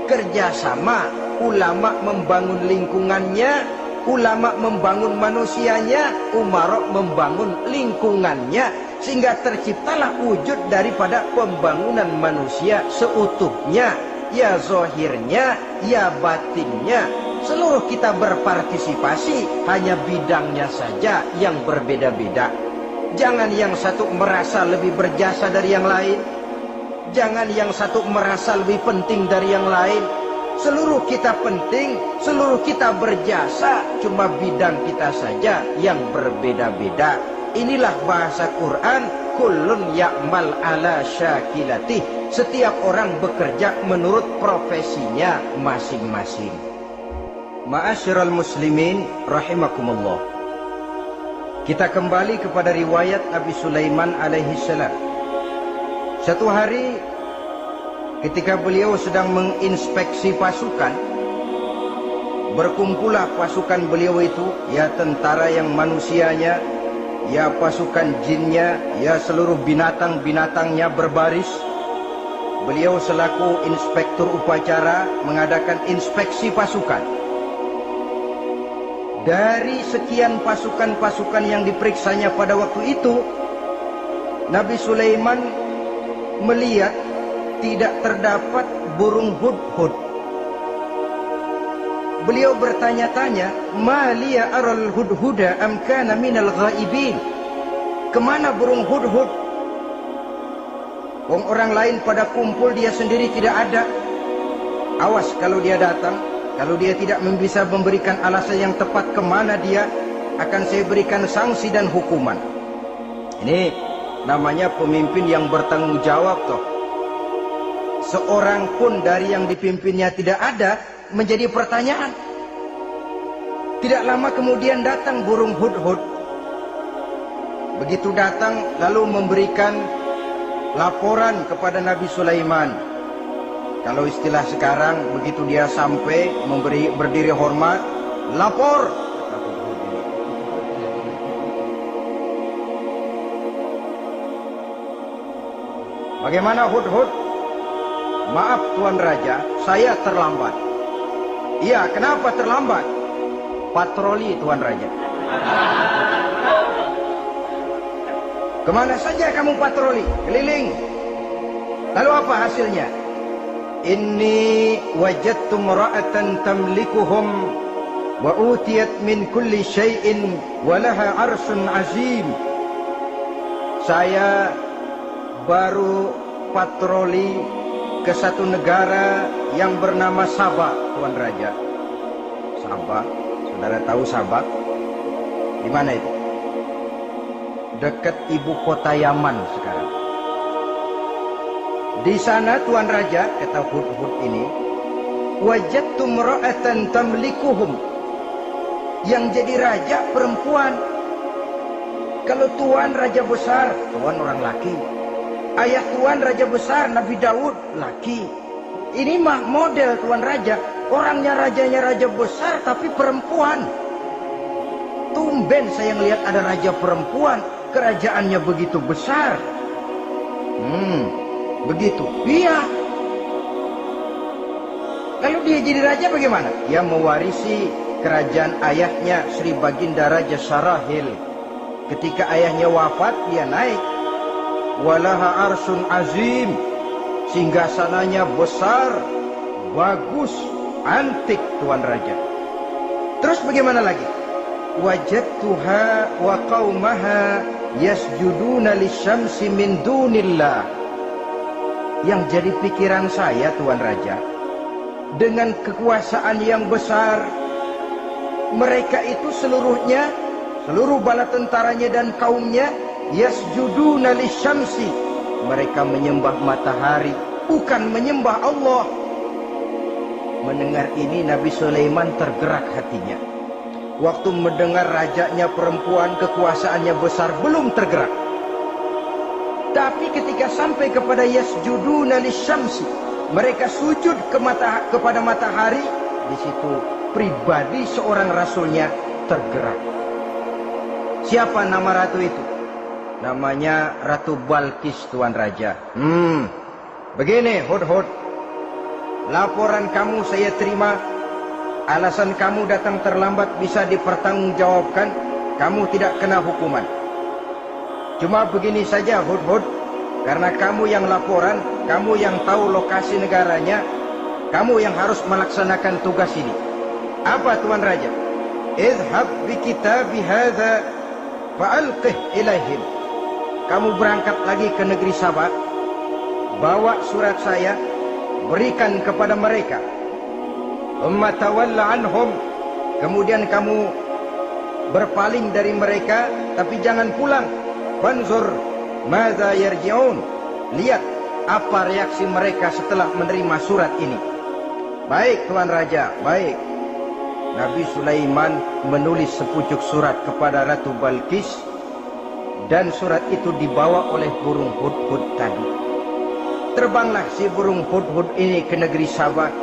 kerjasama, ulama membangun lingkungannya, ulama membangun manusianya, umara membangun lingkungannya, sehingga terciptalah wujud daripada pembangunan manusia seutuhnya, ya zahirnya, ya batinnya. Seluruh kita berpartisipasi, hanya bidangnya saja yang berbeda-beda. Jangan yang satu merasa lebih berjasa dari yang lain. Jangan yang satu merasa lebih penting dari yang lain. Seluruh kita penting, seluruh kita berjasa, cuma bidang kita saja yang berbeda-beda. Inilah bahasa Quran, kullun ya'mal ala syakilatih. Setiap orang bekerja menurut profesinya masing-masing. Ma'asyiral muslimin rahimakumullah. Kita kembali kepada riwayat Nabi Sulaiman alaihi salam. Satu hari ketika beliau sedang menginspeksi pasukan, berkumpullah pasukan beliau itu, ya tentara yang manusianya, ya pasukan jinnya, ya seluruh binatang-binatangnya berbaris. Beliau selaku inspektur upacara mengadakan inspeksi pasukan. Dari sekian pasukan-pasukan yang diperiksanya pada waktu itu, Nabi Sulaiman melihat tidak terdapat burung hudhud. Beliau bertanya-tanya, "Ma liya aral hudhuda am kana minal ghaibin?" Kemana burung hudhud? Wong orang lain pada kumpul, dia sendiri tidak ada. Awas kalau dia datang. Kalau dia tidak bisa memberikan alasan yang tepat kemana dia, akan saya berikan sanksi dan hukuman. Ini namanya pemimpin yang bertanggung jawab toh. seorang pun dari yang dipimpinnya tidak ada, menjadi pertanyaan. Tidak lama kemudian datang burung hudhud. Begitu datang lalu memberikan laporan kepada Nabi Sulaiman. Kalau istilah sekarang, begitu dia sampai berdiri hormat, lapor. Bagaimana hudhud? Maaf Tuan Raja, saya terlambat. Iya, kenapa terlambat? Patroli Tuan Raja. Kemana saja kamu patroli? Keliling. Lalu apa hasilnya? Inni wajadtu imra'atan tamlikuhum wa utiyat min kulli syai'in wa laha 'arsyun 'azim. Saya baru patroli ke satu negara yang bernama Sabah, Tuan Raja. Sabah, saudara tahu Sabah? Di mana itu? Dekat ibu kota Yaman sekarang. Di sana Tuan Raja, kata hudhud ini, wajadtu imra'atan tamlikuhum. Yang jadi raja perempuan. Kalau Tuan raja besar, Tuan orang laki. Ayah Tuan raja besar Nabi Daud laki. Ini mah model Tuan Raja. Orangnya rajanya raja besar tapi perempuan. Tumben saya ngelihat ada raja perempuan. Kerajaannya begitu besar. Begitu. Iya. Lalu dia jadi raja bagaimana? Dia mewarisi kerajaan ayahnya Sri Baginda Raja Sarahil. Ketika ayahnya wafat, dia naik. Walaha arsun azim. Singgasananya besar, bagus, antik Tuan Raja. Terus bagaimana lagi? Wajadtuha wa qaumaha yasjuduna lisyamsi min dunillah. Yang jadi pikiran saya Tuan Raja, dengan kekuasaan yang besar, mereka itu seluruhnya, seluruh bala tentaranya dan kaumnya, yasjuduna lisyamsi. Mereka menyembah matahari, bukan menyembah Allah. Mendengar ini Nabi Sulaiman tergerak hatinya. Waktu mendengar rajanya perempuan, kekuasaannya besar, belum tergerak. Tapi ketika sampai kepada yasjuduna lisyamsi, mereka sujud kepada matahari, di situ pribadi seorang rasulnya tergerak. Siapa nama ratu itu? Namanya Ratu Balkis Tuan Raja. Begini hudhud, laporan kamu saya terima. Alasan kamu datang terlambat bisa dipertanggungjawabkan. Kamu tidak kena hukuman. Cuma begini saja hudhud, karena kamu yang laporan, kamu yang tahu lokasi negaranya, kamu yang harus melaksanakan tugas ini. Apa Tuan Raja? Idhab bi kitabi hadza fa'alqih ilaihim. Kamu berangkat lagi ke negeri Sabah, bawa surat saya, berikan kepada mereka. Umma tawalla anhum. Kemudian kamu berpaling dari mereka, tapi jangan pulang. Fanzur madza yarji'un. Lihat apa reaksi mereka setelah menerima surat ini. Baik Tuan Raja, baik. Nabi Sulaiman menulis sepucuk surat kepada Ratu Balkis, dan surat itu dibawa oleh burung hudhud tadi. Terbanglah si burung hudhud ini ke negeri Sabah,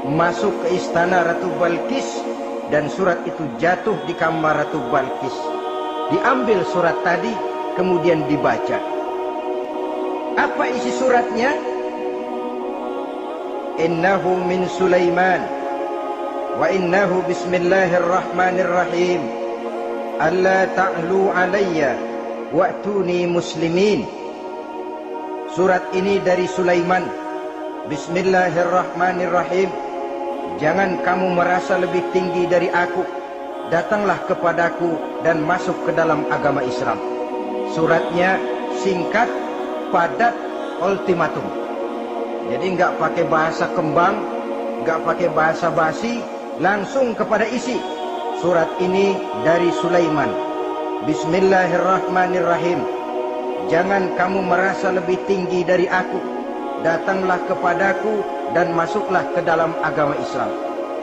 masuk ke istana Ratu Balkis, dan surat itu jatuh di kamar Ratu Balkis. Diambil surat tadi, kemudian dibaca. Apa isi suratnya? Innahu min Sulaiman wa innahu bismillahirrahmanirrahim. Alla ta'lu alayya wa'tuni muslimin. Surat ini dari Sulaiman. Bismillahirrahmanirrahim. Jangan kamu merasa lebih tinggi dari aku. Datanglah kepadaku dan masuk ke dalam agama Islam. Suratnya singkat, padat, ultimatum. Jadi enggak pakai bahasa kembang, enggak pakai bahasa basi, langsung kepada isi. Surat ini dari Sulaiman. Bismillahirrahmanirrahim. Jangan kamu merasa lebih tinggi dari aku. datanglah kepadaku dan masuklah ke dalam agama Islam.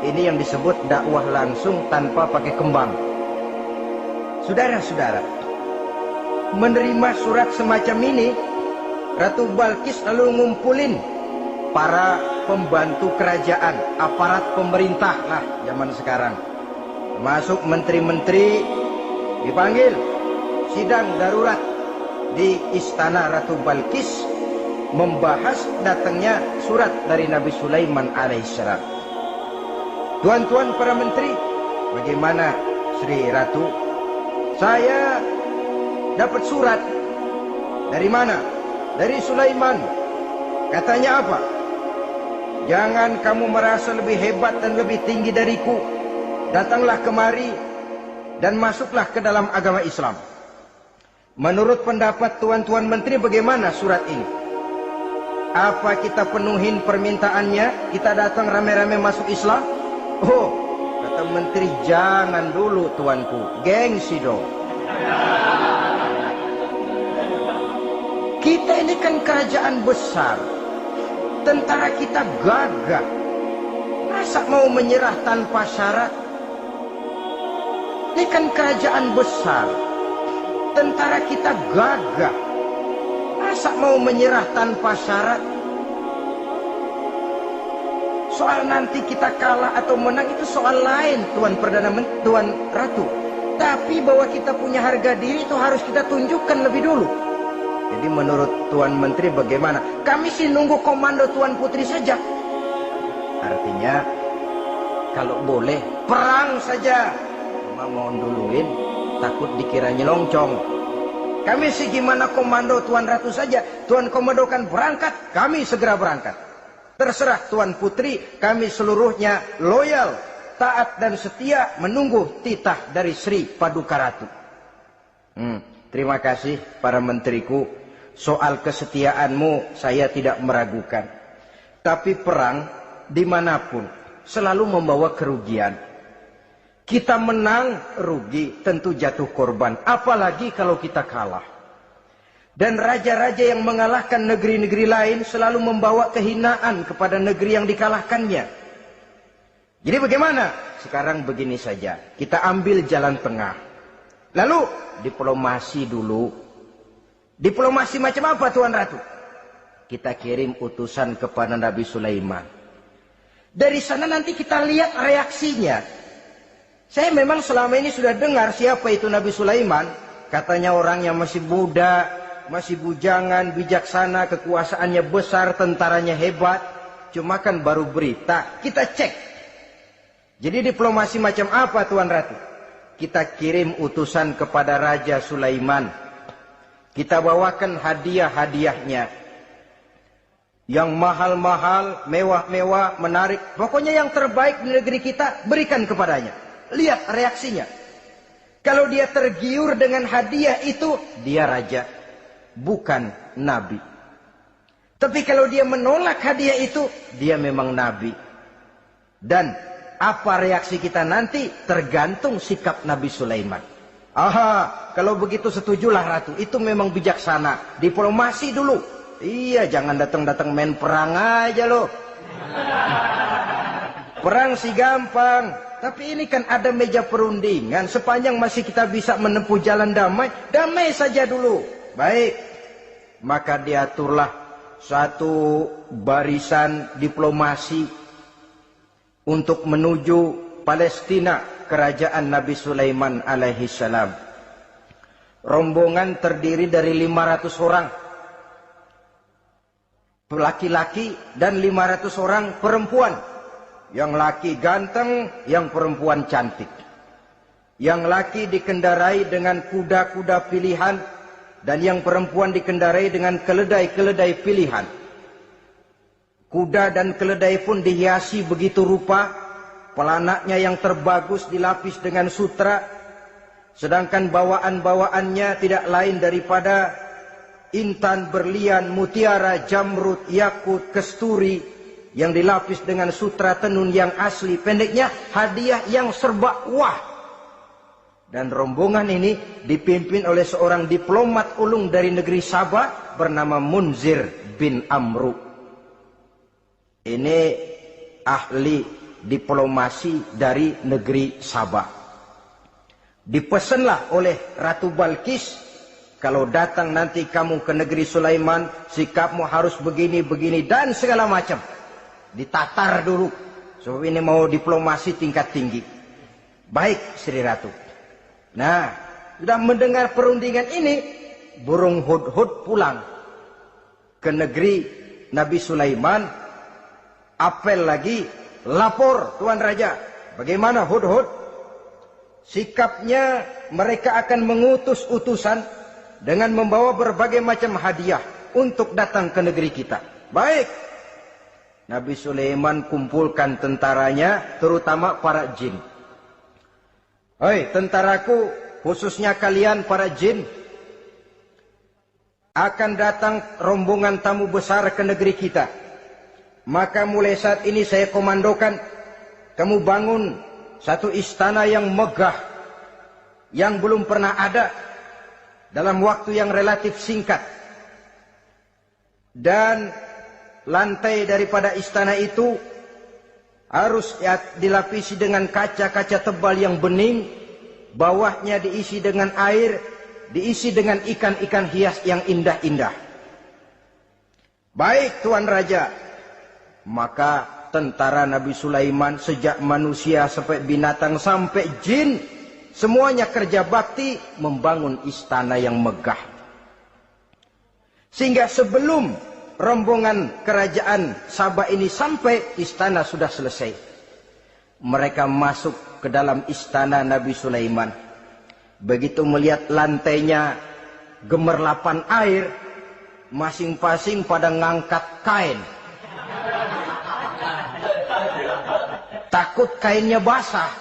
Ini yang disebut dakwah langsung tanpa pakai kembang. Saudara-saudara, menerima surat semacam ini, Ratu Balkis lalu ngumpulin para pembantu kerajaan, aparat pemerintah lah zaman sekarang, termasuk menteri-menteri, dipanggil sidang darurat di istana Ratu Balkis, membahas datangnya surat dari Nabi Sulaiman alaihissalam. Tuan-tuan para menteri, bagaimana Sri Ratu? Saya dapat surat. Dari mana? Dari Sulaiman. Katanya apa? Jangan kamu merasa lebih hebat dan lebih tinggi dariku. Datanglah kemari dan masuklah ke dalam agama Islam. Menurut pendapat tuan-tuan menteri, bagaimana surat ini? Apa kita penuhin permintaannya? Kita datang rame-rame masuk Islam? Oh, kata menteri, jangan dulu tuanku, gengsi dong. Kita ini kan kerajaan besar, tentara kita gagah, masa mau menyerah tanpa syarat? Ini kan kerajaan besar, tentara kita gagah, masa mau menyerah tanpa syarat? Soal nanti kita kalah atau menang itu soal lain, Tuan Ratu. Tapi bahwa kita punya harga diri itu harus kita tunjukkan lebih dulu. Jadi menurut Tuan Menteri bagaimana? Kami sih nunggu komando Tuan Putri saja. Artinya kalau boleh perang saja. Cuma mau duluin, takut dikira nyelongcong. Kami sih gimana komando Tuan Ratu saja. Tuan komandokan berangkat, kami segera berangkat. Terserah Tuan Putri, kami seluruhnya loyal, taat dan setia menunggu titah dari Sri Paduka Ratu. Terima kasih para menteriku. Soal kesetiaanmu saya tidak meragukan. Tapi perang dimanapun selalu membawa kerugian. Kita menang rugi, tentu jatuh korban. Apalagi kalau kita kalah. Dan raja-raja yang mengalahkan negeri-negeri lain selalu membawa kehinaan kepada negeri yang dikalahkannya. Jadi bagaimana? Sekarang begini saja. Kita ambil jalan tengah. Lalu diplomasi dulu. Diplomasi macam apa Tuan Ratu? Kita kirim utusan kepada Nabi Sulaiman. Dari sana nanti kita lihat reaksinya. Saya memang selama ini sudah dengar siapa itu Nabi Sulaiman. Katanya orang yang masih muda, masih bujangan, bijaksana, kekuasaannya besar, tentaranya hebat. Cuma kan baru berita, kita cek. Jadi diplomasi macam apa Tuan Ratu? Kita kirim utusan kepada Raja Sulaiman. Kita bawakan hadiah-hadiahnya. Yang mahal-mahal, mewah-mewah, menarik. Pokoknya yang terbaik di negeri kita, berikan kepadanya. Lihat reaksinya. Kalau dia tergiur dengan hadiah itu, dia raja, bukan nabi. Tapi kalau dia menolak hadiah itu, dia memang nabi. Dan apa reaksi kita nanti tergantung sikap Nabi Sulaiman. Aha, kalau begitu setujulah Ratu. Itu memang bijaksana. Diplomasi dulu. Iya, jangan datang-datang main perang aja loh. Perang sih gampang. Tapi ini kan ada meja perundingan. Sepanjang masih kita bisa menempuh jalan damai, damai saja dulu. Baik. Maka diaturlah satu barisan diplomasi untuk menuju Palestina, kerajaan Nabi Sulaiman alaihi salam. Rombongan terdiri dari 500 orang laki-laki dan 500 orang perempuan. Yang laki ganteng, yang perempuan cantik. Yang laki dikendarai dengan kuda-kuda pilihan, dan yang perempuan dikendarai dengan keledai-keledai pilihan. Kuda dan keledai pun dihiasi begitu rupa, pelanaknya yang terbagus dilapis dengan sutra, sedangkan bawaan-bawaannya tidak lain daripada intan, berlian, mutiara, jamrud, yakut, kesturi, yang dilapis dengan sutra tenun yang asli. Pendeknya hadiah yang serba wah. Dan rombongan ini dipimpin oleh seorang diplomat ulung dari negeri Sabah bernama Munzir bin Amru. Ini ahli diplomasi dari negeri Sabah. Dipesanlah oleh Ratu Balkis, kalau datang nanti kamu ke negeri Sulaiman, sikapmu harus begini, begini, dan segala macam. Ditatar dulu. Sebab ini mau diplomasi tingkat tinggi. Baik, Sri Ratu. Nah, sudah mendengar perundingan ini, burung hudhud pulang ke negeri Nabi Sulaiman. Apel lagi, lapor Tuan Raja. Bagaimana hudhud? Sikapnya mereka akan mengutus utusan dengan membawa berbagai macam hadiah untuk datang ke negeri kita. Baik. Nabi Sulaiman kumpulkan tentaranya, terutama para jin. Hei tentaraku, khususnya kalian para jin, akan datang rombongan tamu besar ke negeri kita. Maka mulai saat ini saya komandokan, kamu bangun satu istana yang megah, yang belum pernah ada, dalam waktu yang relatif singkat. Dan lantai daripada istana itu harus dilapisi dengan kaca-kaca tebal yang bening, bawahnya diisi dengan air, diisi dengan ikan-ikan hias yang indah-indah. Baik Tuan Raja. Maka tentara Nabi Sulaiman, sejak manusia sampai binatang sampai jin, semuanya kerja bakti membangun istana yang megah. Sehingga sebelum rombongan kerajaan Sabah ini sampai, istana sudah selesai. Mereka masuk ke dalam istana Nabi Sulaiman. Begitu melihat lantainya gemerlapan air, masing-masing pada ngangkat kain. Takut kainnya basah.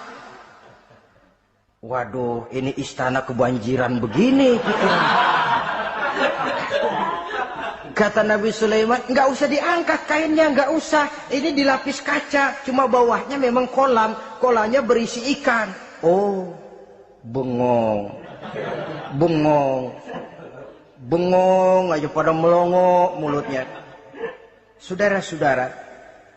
Waduh, ini istana kebanjiran begini. Kata Nabi Sulaiman, nggak usah diangkat kainnya, nggak usah. Ini dilapis kaca, cuma bawahnya memang kolam. Kolamnya berisi ikan. Oh, bengong. Bengong. Bengong aja pada melongo mulutnya. Saudara-saudara,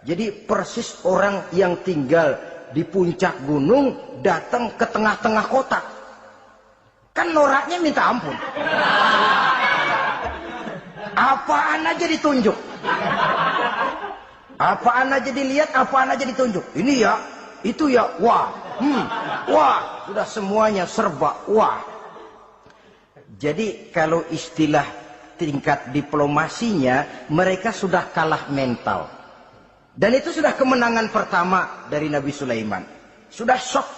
jadi persis orang yang tinggal di puncak gunung datang ke tengah-tengah kota. Kan noraknya minta ampun. Apaan aja ditunjuk. Apaan aja dilihat, apaan aja ditunjuk. Ini ya, itu ya, wah. Wah, sudah semuanya serba wah. Jadi kalau istilah tingkat diplomasinya, mereka sudah kalah mental. Dan itu sudah kemenangan pertama dari Nabi Sulaiman. Sudah shock.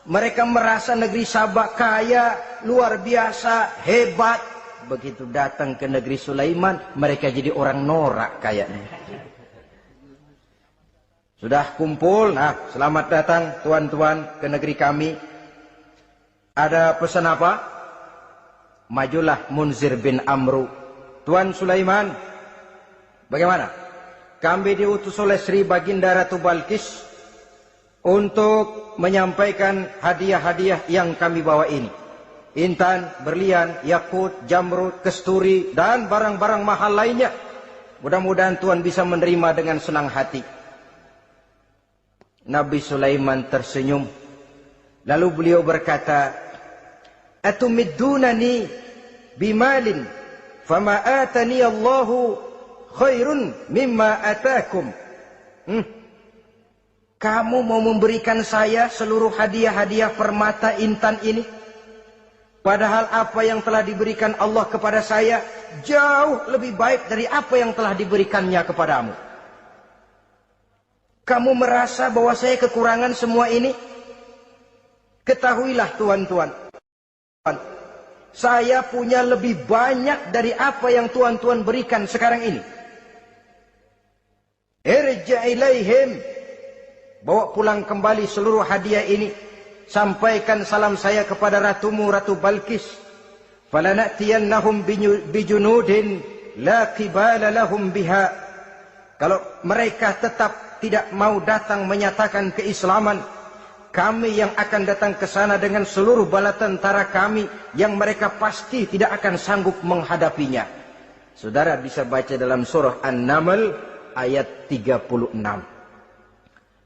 Mereka merasa negeri Sabah kaya, luar biasa, hebat. Begitu datang ke negeri Sulaiman, mereka jadi orang norak kayaknya. Sudah kumpul, nah selamat datang tuan-tuan ke negeri kami. Ada pesan apa? Majulah Munzir bin Amru. Tuan Sulaiman, bagaimana? Kami diutus oleh Sri Baginda Ratu Balkis untuk menyampaikan hadiah-hadiah yang kami bawa ini. Intan, berlian, yakut, jamrud, kesturi, dan barang-barang mahal lainnya. Mudah-mudahan Tuan bisa menerima dengan senang hati. Nabi Sulaiman tersenyum. Lalu beliau berkata, Atumiddunani bimalin, fama atani Allahu khairun mimma atakum. Kamu mau memberikan saya seluruh hadiah-hadiah permata intan ini, padahal apa yang telah diberikan Allah kepada saya jauh lebih baik dari apa yang telah diberikannya kepadamu. Kamu merasa bahwa saya kekurangan semua ini? Ketahuilah tuan-tuan, saya punya lebih banyak dari apa yang tuan-tuan berikan sekarang ini. Irja' ilaihim, bawa pulang kembali seluruh hadiah ini. Sampaikan salam saya kepada ratumu, Ratu Balkis. Falanatiyannahum bijunudin la qibala lahum biha. Kalau mereka tetap tidak mau datang menyatakan keislaman, kami yang akan datang ke sana dengan seluruh bala tentara kami yang mereka pasti tidak akan sanggup menghadapinya. Saudara bisa baca dalam surah An-Naml ayat 36.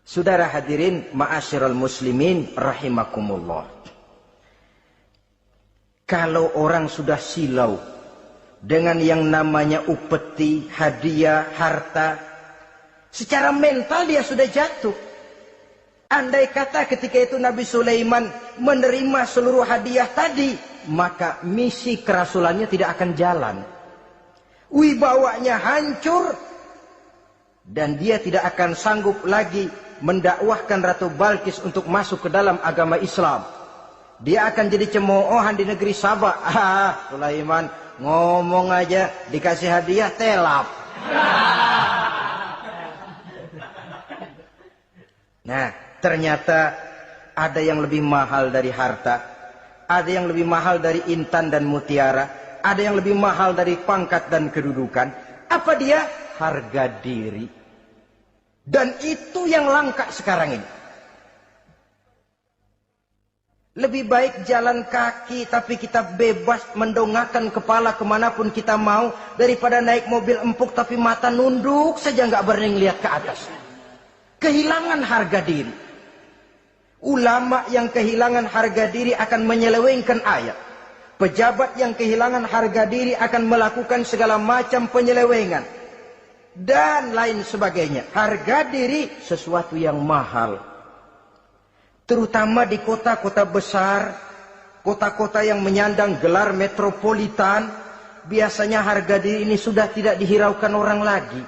Saudara hadirin ma'asyiral muslimin rahimakumullah. Kalau orang sudah silau dengan yang namanya upeti, hadiah, harta, secara mental dia sudah jatuh. Andai kata ketika itu Nabi Sulaiman menerima seluruh hadiah tadi, maka misi kerasulannya tidak akan jalan. Wibawanya hancur dan dia tidak akan sanggup lagi mendakwahkan Ratu Balkis untuk masuk ke dalam agama Islam. Dia akan jadi cemoohan di negeri Sabah. Sulaiman ngomong aja dikasih hadiah telap. Nah, ternyata ada yang lebih mahal dari harta, ada yang lebih mahal dari intan dan mutiara, ada yang lebih mahal dari pangkat dan kedudukan. Apa dia? Harga diri. Dan itu yang langka sekarang ini. Lebih baik jalan kaki tapi kita bebas mendongakkan kepala kemanapun kita mau, daripada naik mobil empuk tapi mata nunduk saja nggak berani lihat ke atas. Kehilangan harga diri. Ulama yang kehilangan harga diri akan menyelewengkan ayat. Pejabat yang kehilangan harga diri akan melakukan segala macam penyelewengan. Dan lain sebagainya. Harga diri sesuatu yang mahal. Terutama di kota-kota besar, kota-kota yang menyandang gelar metropolitan, biasanya harga diri ini sudah tidak dihiraukan orang lagi.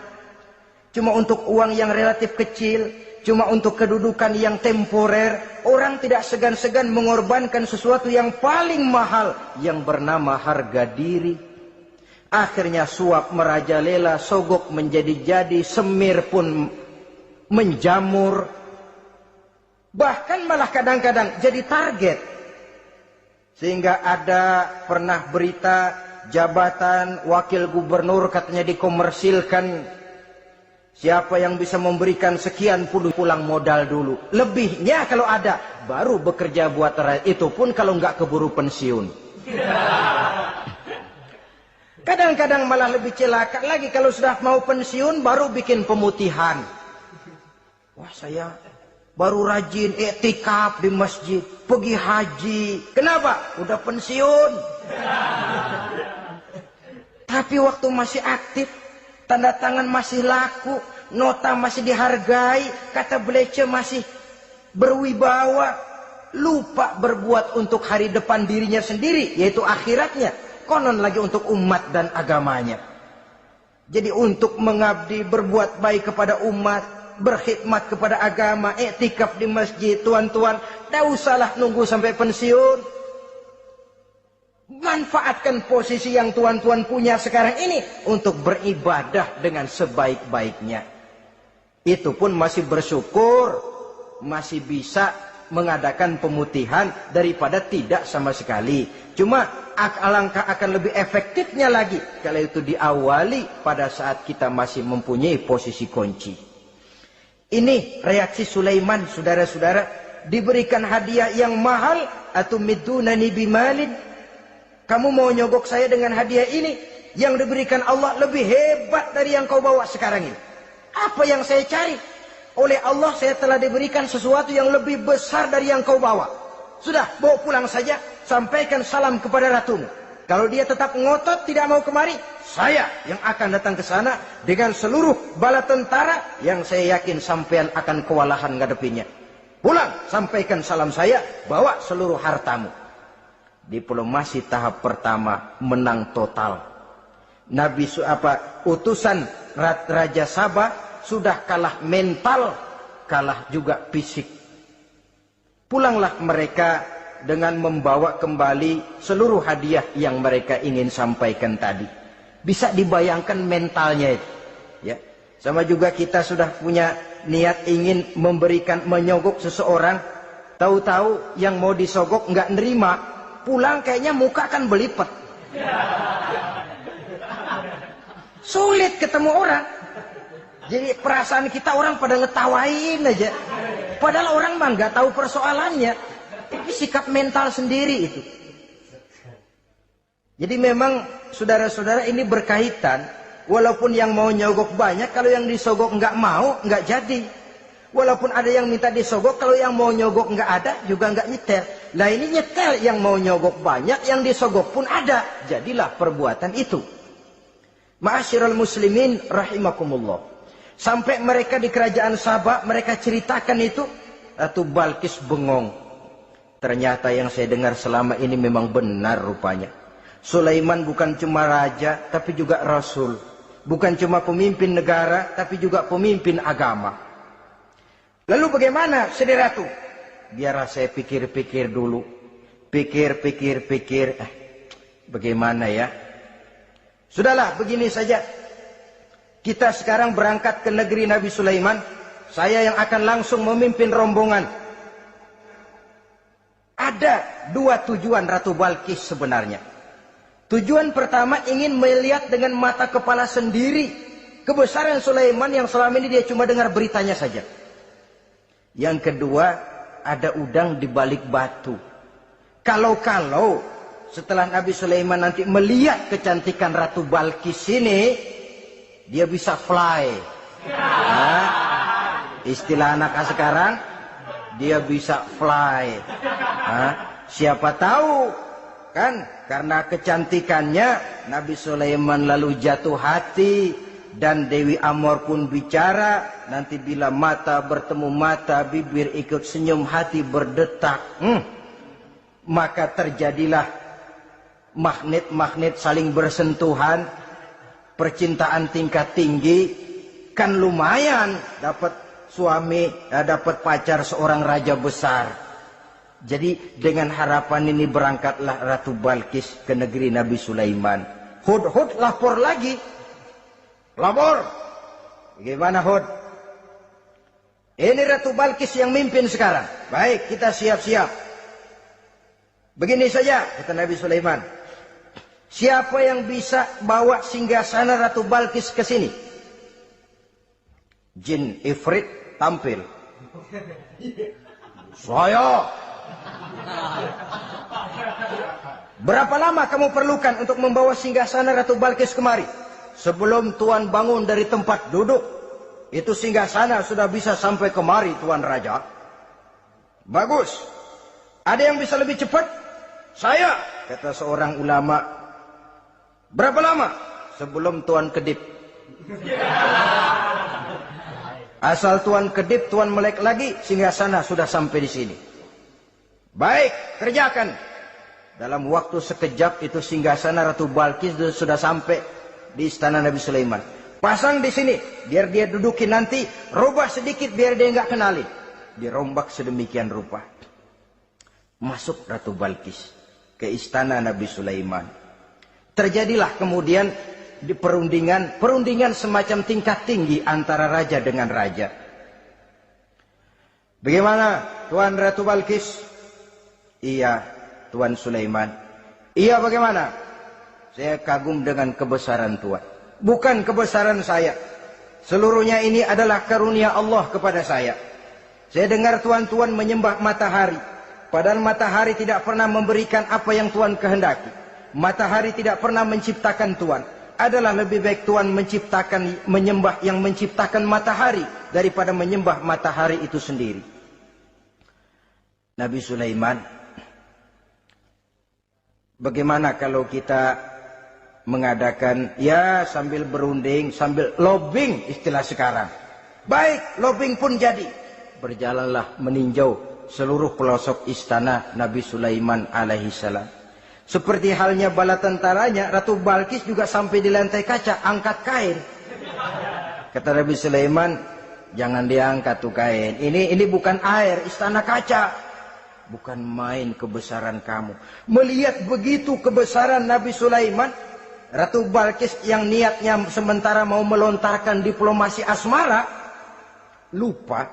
Cuma untuk uang yang relatif kecil, cuma untuk kedudukan yang temporer, orang tidak segan-segan mengorbankan sesuatu yang paling mahal yang bernama harga diri. Akhirnya suap merajalela, sogok menjadi-jadi, semir pun menjamur. Bahkan malah kadang-kadang jadi target. Sehingga ada pernah berita jabatan wakil gubernur katanya dikomersilkan. Siapa yang bisa memberikan sekian puluh pulang modal dulu. Lebihnya kalau ada, baru bekerja buat rakyat. Itu pun kalau nggak keburu pensiun. Kadang-kadang malah lebih celaka lagi. Kalau sudah mau pensiun, baru bikin pemutihan. Wah, saya baru rajin iktikaf di masjid, pergi haji. Kenapa? Udah pensiun. Tapi waktu masih aktif, tanda tangan masih laku, nota masih dihargai, kata belece masih berwibawa, lupa berbuat untuk hari depan dirinya sendiri, yaitu akhiratnya, konon lagi untuk umat dan agamanya. Jadi untuk mengabdi, berbuat baik kepada umat, berkhidmat kepada agama, iktikaf di masjid, tuan-tuan, tak usahlah nunggu sampai pensiun. Manfaatkan posisi yang tuan-tuan punya sekarang ini untuk beribadah dengan sebaik-baiknya. Itu pun masih bersyukur, masih bisa mengadakan pemutihan daripada tidak sama sekali. Cuma alangkah akan lebih efektifnya lagi kalau itu diawali pada saat kita masih mempunyai posisi kunci. Ini reaksi Sulaiman, saudara-saudara. Diberikan hadiah yang mahal, atau midunani bimalin. Kamu mau nyogok saya dengan hadiah ini? Yang diberikan Allah lebih hebat dari yang kau bawa sekarang ini. Apa yang saya cari? Oleh Allah saya telah diberikan sesuatu yang lebih besar dari yang kau bawa. Sudah, bawa pulang saja. Sampaikan salam kepada ratumu. Kalau dia tetap ngotot tidak mau kemari, saya yang akan datang ke sana dengan seluruh bala tentara yang saya yakin sampean akan kewalahan ngadepinnya. Pulang, sampaikan salam saya, bawa seluruh hartamu. Diplomasi tahap pertama menang total. Utusan Raja Sabah sudah kalah mental, kalah juga fisik. Pulanglah mereka dengan membawa kembali seluruh hadiah yang mereka ingin sampaikan tadi. Bisa dibayangkan mentalnya itu. Ya. Sama juga kita sudah punya niat ingin memberikan, menyogok seseorang. Tahu-tahu yang mau disogok nggak nerima. Pulang kayaknya muka kan belipet. Sulit ketemu orang. Jadi perasaan kita orang pada ngetawain aja. Padahal orang mah nggak tahu persoalannya. Tapi sikap mental sendiri itu. Jadi memang saudara-saudara ini berkaitan Walaupun yang mau nyogok banyak, kalau yang disogok nggak mau, nggak jadi. Walaupun ada yang minta disogok, kalau yang mau nyogok nggak ada, juga nggak nyetel. Lah ini nyetel, yang mau nyogok banyak, yang disogok pun ada. Jadilah perbuatan itu. Ma'asyiral muslimin rahimakumullah. Sampai mereka di kerajaan Sabah, mereka ceritakan itu, Ratu Balkis bengong. Ternyata yang saya dengar selama ini memang benar rupanya. Sulaiman bukan cuma raja, tapi juga rasul. Bukan cuma pemimpin negara, tapi juga pemimpin agama. Lalu bagaimana, Saudara Ratu? Biarlah saya pikir-pikir dulu. Pikir. Bagaimana ya? Sudahlah, begini saja. Kita sekarang berangkat ke negeri Nabi Sulaiman. Saya yang akan langsung memimpin rombongan. Ada dua tujuan Ratu Balkis sebenarnya. Tujuan pertama ingin melihat dengan mata kepala sendiri kebesaran Sulaiman yang selama ini dia cuma dengar beritanya saja. Yang kedua, ada udang di balik batu. Kalau setelah Nabi Sulaiman nanti melihat kecantikan Ratu Balkis ini, dia bisa fly. Nah, istilah anak sekarang, dia bisa fly. Nah, siapa tahu kan karena kecantikannya Nabi Sulaiman lalu jatuh hati dan Dewi Amor pun bicara. Nanti bila mata bertemu mata, bibir ikut senyum, hati berdetak. Maka terjadilah magnet-magnet saling bersentuhan, percintaan tingkat tinggi. Kan lumayan dapat suami, dapat pacar seorang raja besar. Jadi dengan harapan ini berangkatlah Ratu Balkis ke negeri Nabi Sulaiman. Hud lapor lagi. Lapor. Bagaimana Hud? Ini Ratu Balkis yang mimpin sekarang. Baik, kita siap-siap. Begini saja, kata Nabi Sulaiman. Siapa yang bisa bawa singgasana Ratu Balkis ke sini? Jin Ifrit tampil. Saya. Berapa lama kamu perlukan untuk membawa singgasana Ratu Balkis kemari? Sebelum Tuan bangun dari tempat duduk, itu singgasana sudah bisa sampai kemari, Tuan Raja. Bagus. Ada yang bisa lebih cepat? Saya, kata seorang ulama. Berapa lama? Sebelum Tuan kedip. Asal Tuan kedip, Tuan melek lagi, singgasana sudah sampai di sini. Baik, kerjakan. Dalam waktu sekejap itu singgasana Ratu Balkis sudah sampai di istana Nabi Sulaiman. Pasang di sini, biar dia dudukin nanti. Robah sedikit biar dia nggak kenali. Dirombak sedemikian rupa. Masuk Ratu Balkis ke istana Nabi Sulaiman. Terjadilah kemudian di perundingan semacam tingkat tinggi antara raja dengan raja. Bagaimana Tuan Ratu Balkis? Iya, Tuan Sulaiman. Iya, bagaimana? Saya kagum dengan kebesaran Tuan. Bukan kebesaran saya. Seluruhnya ini adalah karunia Allah kepada saya. Saya dengar Tuan-Tuan menyembah matahari. Padahal matahari tidak pernah memberikan apa yang Tuan kehendaki. Matahari tidak pernah menciptakan Tuan. Adalah lebih baik Tuan menyembah yang menciptakan matahari daripada menyembah matahari itu sendiri. Nabi Sulaiman, bagaimana kalau kita mengadakan ya sambil berunding, sambil lobbying istilah sekarang. Baik, lobbying pun jadi. Berjalanlah meninjau seluruh pelosok istana Nabi Sulaiman alaihissalam. Seperti halnya bala tentaranya, Ratu Balkis juga sampai di lantai kaca, angkat kain. Kata Nabi Sulaiman, jangan diangkat tuh kain. Ini bukan air, istana kaca. Bukan main kebesaran kamu. Melihat begitu kebesaran Nabi Sulaiman, Ratu Balkis yang niatnya sementara mau melontarkan diplomasi asmara, lupa.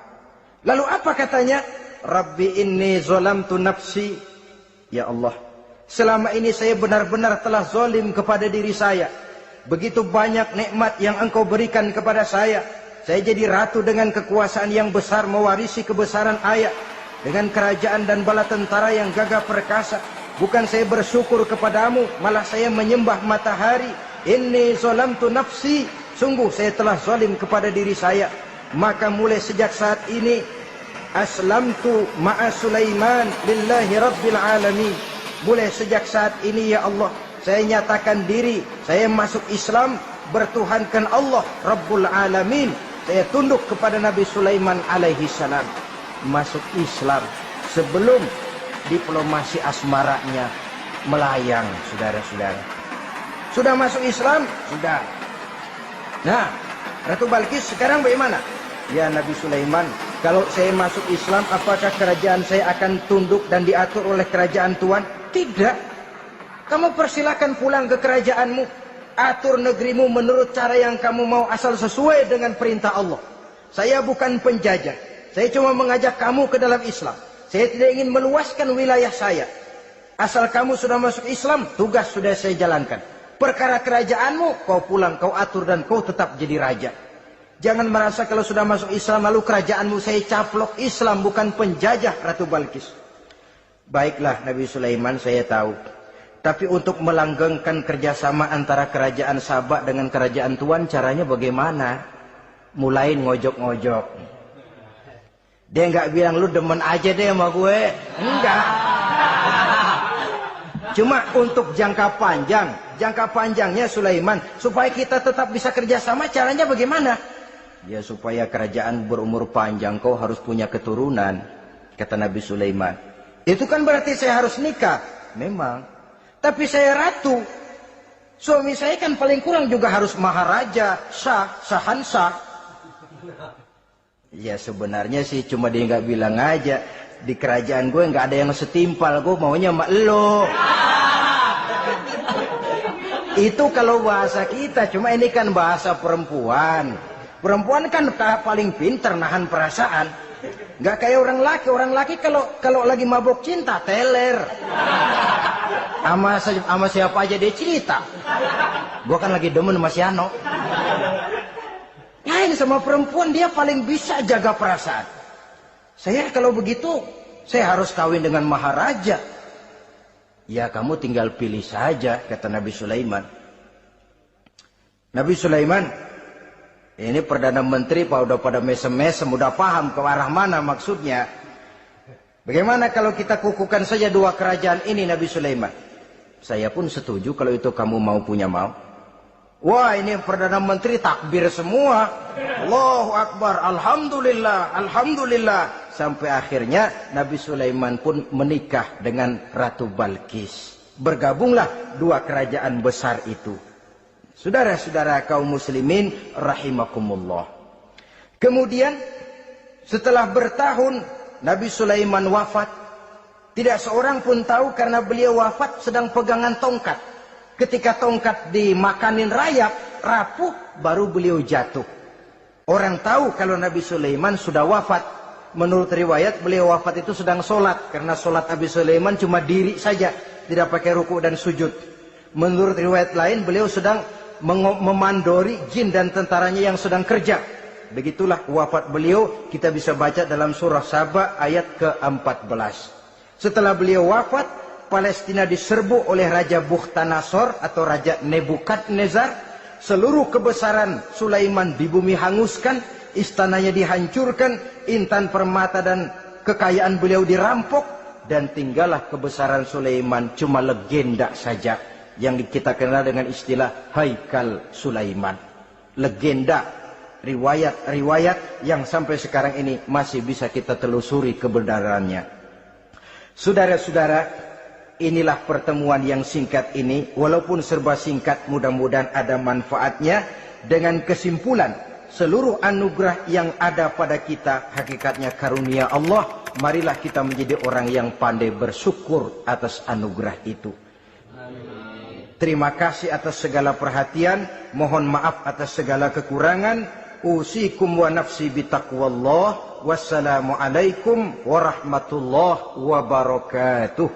Lalu apa katanya? Rabbi inni zolamtu nafsi. Ya Allah, selama ini saya benar-benar telah zolim kepada diri saya. Begitu banyak nikmat yang engkau berikan kepada saya. Saya jadi ratu dengan kekuasaan yang besar, mewarisi kebesaran ayah. Dengan kerajaan dan bala tentara yang gagah perkasa. Bukan saya bersyukur kepadamu, malah saya menyembah matahari. Inni zalamtu nafsi, sungguh saya telah zalim kepada diri saya. Maka mulai sejak saat ini, aslamtu ma'a Sulaiman lillahi rabbil alamin. Mulai sejak saat ini ya Allah, saya nyatakan diri, saya masuk Islam, bertuhankan Allah Rabbul Alamin. Saya tunduk kepada Nabi Sulaiman alaihi salam. Masuk Islam sebelum diplomasi asmaranya melayang, saudara-saudara. Sudah masuk Islam? Sudah. Nah, Ratu Balkis sekarang bagaimana? Ya Nabi Sulaiman, kalau saya masuk Islam, apakah kerajaan saya akan tunduk dan diatur oleh kerajaan Tuhan? Tidak. Kamu persilakan pulang ke kerajaanmu. Atur negerimu menurut cara yang kamu mau, asal sesuai dengan perintah Allah. Saya bukan penjajah. Saya cuma mengajak kamu ke dalam Islam. Saya tidak ingin meluaskan wilayah saya. Asal kamu sudah masuk Islam, tugas sudah saya jalankan. Perkara kerajaanmu, kau pulang, kau atur dan kau tetap jadi raja. Jangan merasa kalau sudah masuk Islam lalu kerajaanmu saya caplok. Islam bukan penjajah, Ratu Balkis. Baiklah Nabi Sulaiman, saya tahu. Tapi untuk melanggengkan kerjasama antara kerajaan Sabak dengan kerajaan Tuhan, caranya bagaimana? Mulai ngojok-ngojok. Dia nggak bilang lu demen aja deh sama gue. Enggak. Cuma untuk jangka panjang. Jangka panjangnya Sulaiman, supaya kita tetap bisa kerjasama, caranya bagaimana? Ya supaya kerajaan berumur panjang, kau harus punya keturunan, kata Nabi Sulaiman. Itu kan berarti saya harus nikah. Memang. Tapi saya ratu. Suami saya kan paling kurang juga harus maharaja, sahansa. Ya sebenarnya sih cuma dia nggak bilang aja. Di kerajaan gue nggak ada yang setimpal, gue maunya sama elo. Itu kalau bahasa kita, cuma ini kan bahasa perempuan. Perempuan kan paling pintar nahan perasaan. Nggak kayak orang laki. Orang laki kalau lagi mabuk cinta, teler. Sama siapa aja dia cerita. Gue kan lagi demen sama si Ano. Lain sama perempuan, dia paling bisa jaga perasaan. Saya kalau begitu, saya harus kawin dengan maharaja. Ya kamu tinggal pilih saja, kata Nabi Sulaiman. Nabi Sulaiman, ini Perdana Menteri udah pada mesem-mesem, udah paham ke arah mana maksudnya. Bagaimana kalau kita kukukan saja dua kerajaan ini, Nabi Sulaiman? Saya pun setuju kalau itu kamu punya mau. Wah, ini Perdana Menteri takbir semua. Allahu Akbar, Alhamdulillah, Alhamdulillah. Sampai akhirnya Nabi Sulaiman pun menikah dengan Ratu Balkis. Bergabunglah dua kerajaan besar itu. Saudara-saudara kaum muslimin rahimakumullah. Kemudian setelah bertahun Nabi Sulaiman wafat. Tidak seorang pun tahu karena beliau wafat sedang pegangan tongkat. Ketika tongkat dimakanin rayap, rapuh, baru beliau jatuh. Orang tahu kalau Nabi Sulaiman sudah wafat. Menurut riwayat beliau wafat itu sedang sholat. Karena sholat Nabi Sulaiman cuma diri saja. Tidak pakai ruku dan sujud. Menurut riwayat lain beliau sedang memandori jin dan tentaranya yang sedang kerja. Begitulah wafat beliau, kita bisa baca dalam surah Saba ayat ke-14. Setelah beliau wafat, Palestina diserbu oleh Raja Bukhtanasor atau Raja Nebukadnezar. Seluruh kebesaran Sulaiman di bumi hanguskan, istananya dihancurkan, intan permata dan kekayaan beliau dirampok, dan tinggallah kebesaran Sulaiman cuma legenda saja yang kita kenal dengan istilah Haikal Sulaiman. Legenda, riwayat-riwayat yang sampai sekarang ini masih bisa kita telusuri kebenarannya. Saudara-saudara, inilah pertemuan yang singkat ini, walaupun serba singkat, mudah-mudahan ada manfaatnya. Dengan kesimpulan, seluruh anugerah yang ada pada kita hakikatnya karunia Allah. Marilah kita menjadi orang yang pandai bersyukur atas anugerah itu. Terima kasih atas segala perhatian. Mohon maaf atas segala kekurangan. Usikum wa nafsi bitaqwallah. Wassalamualaikum warahmatullahi wabarakatuh.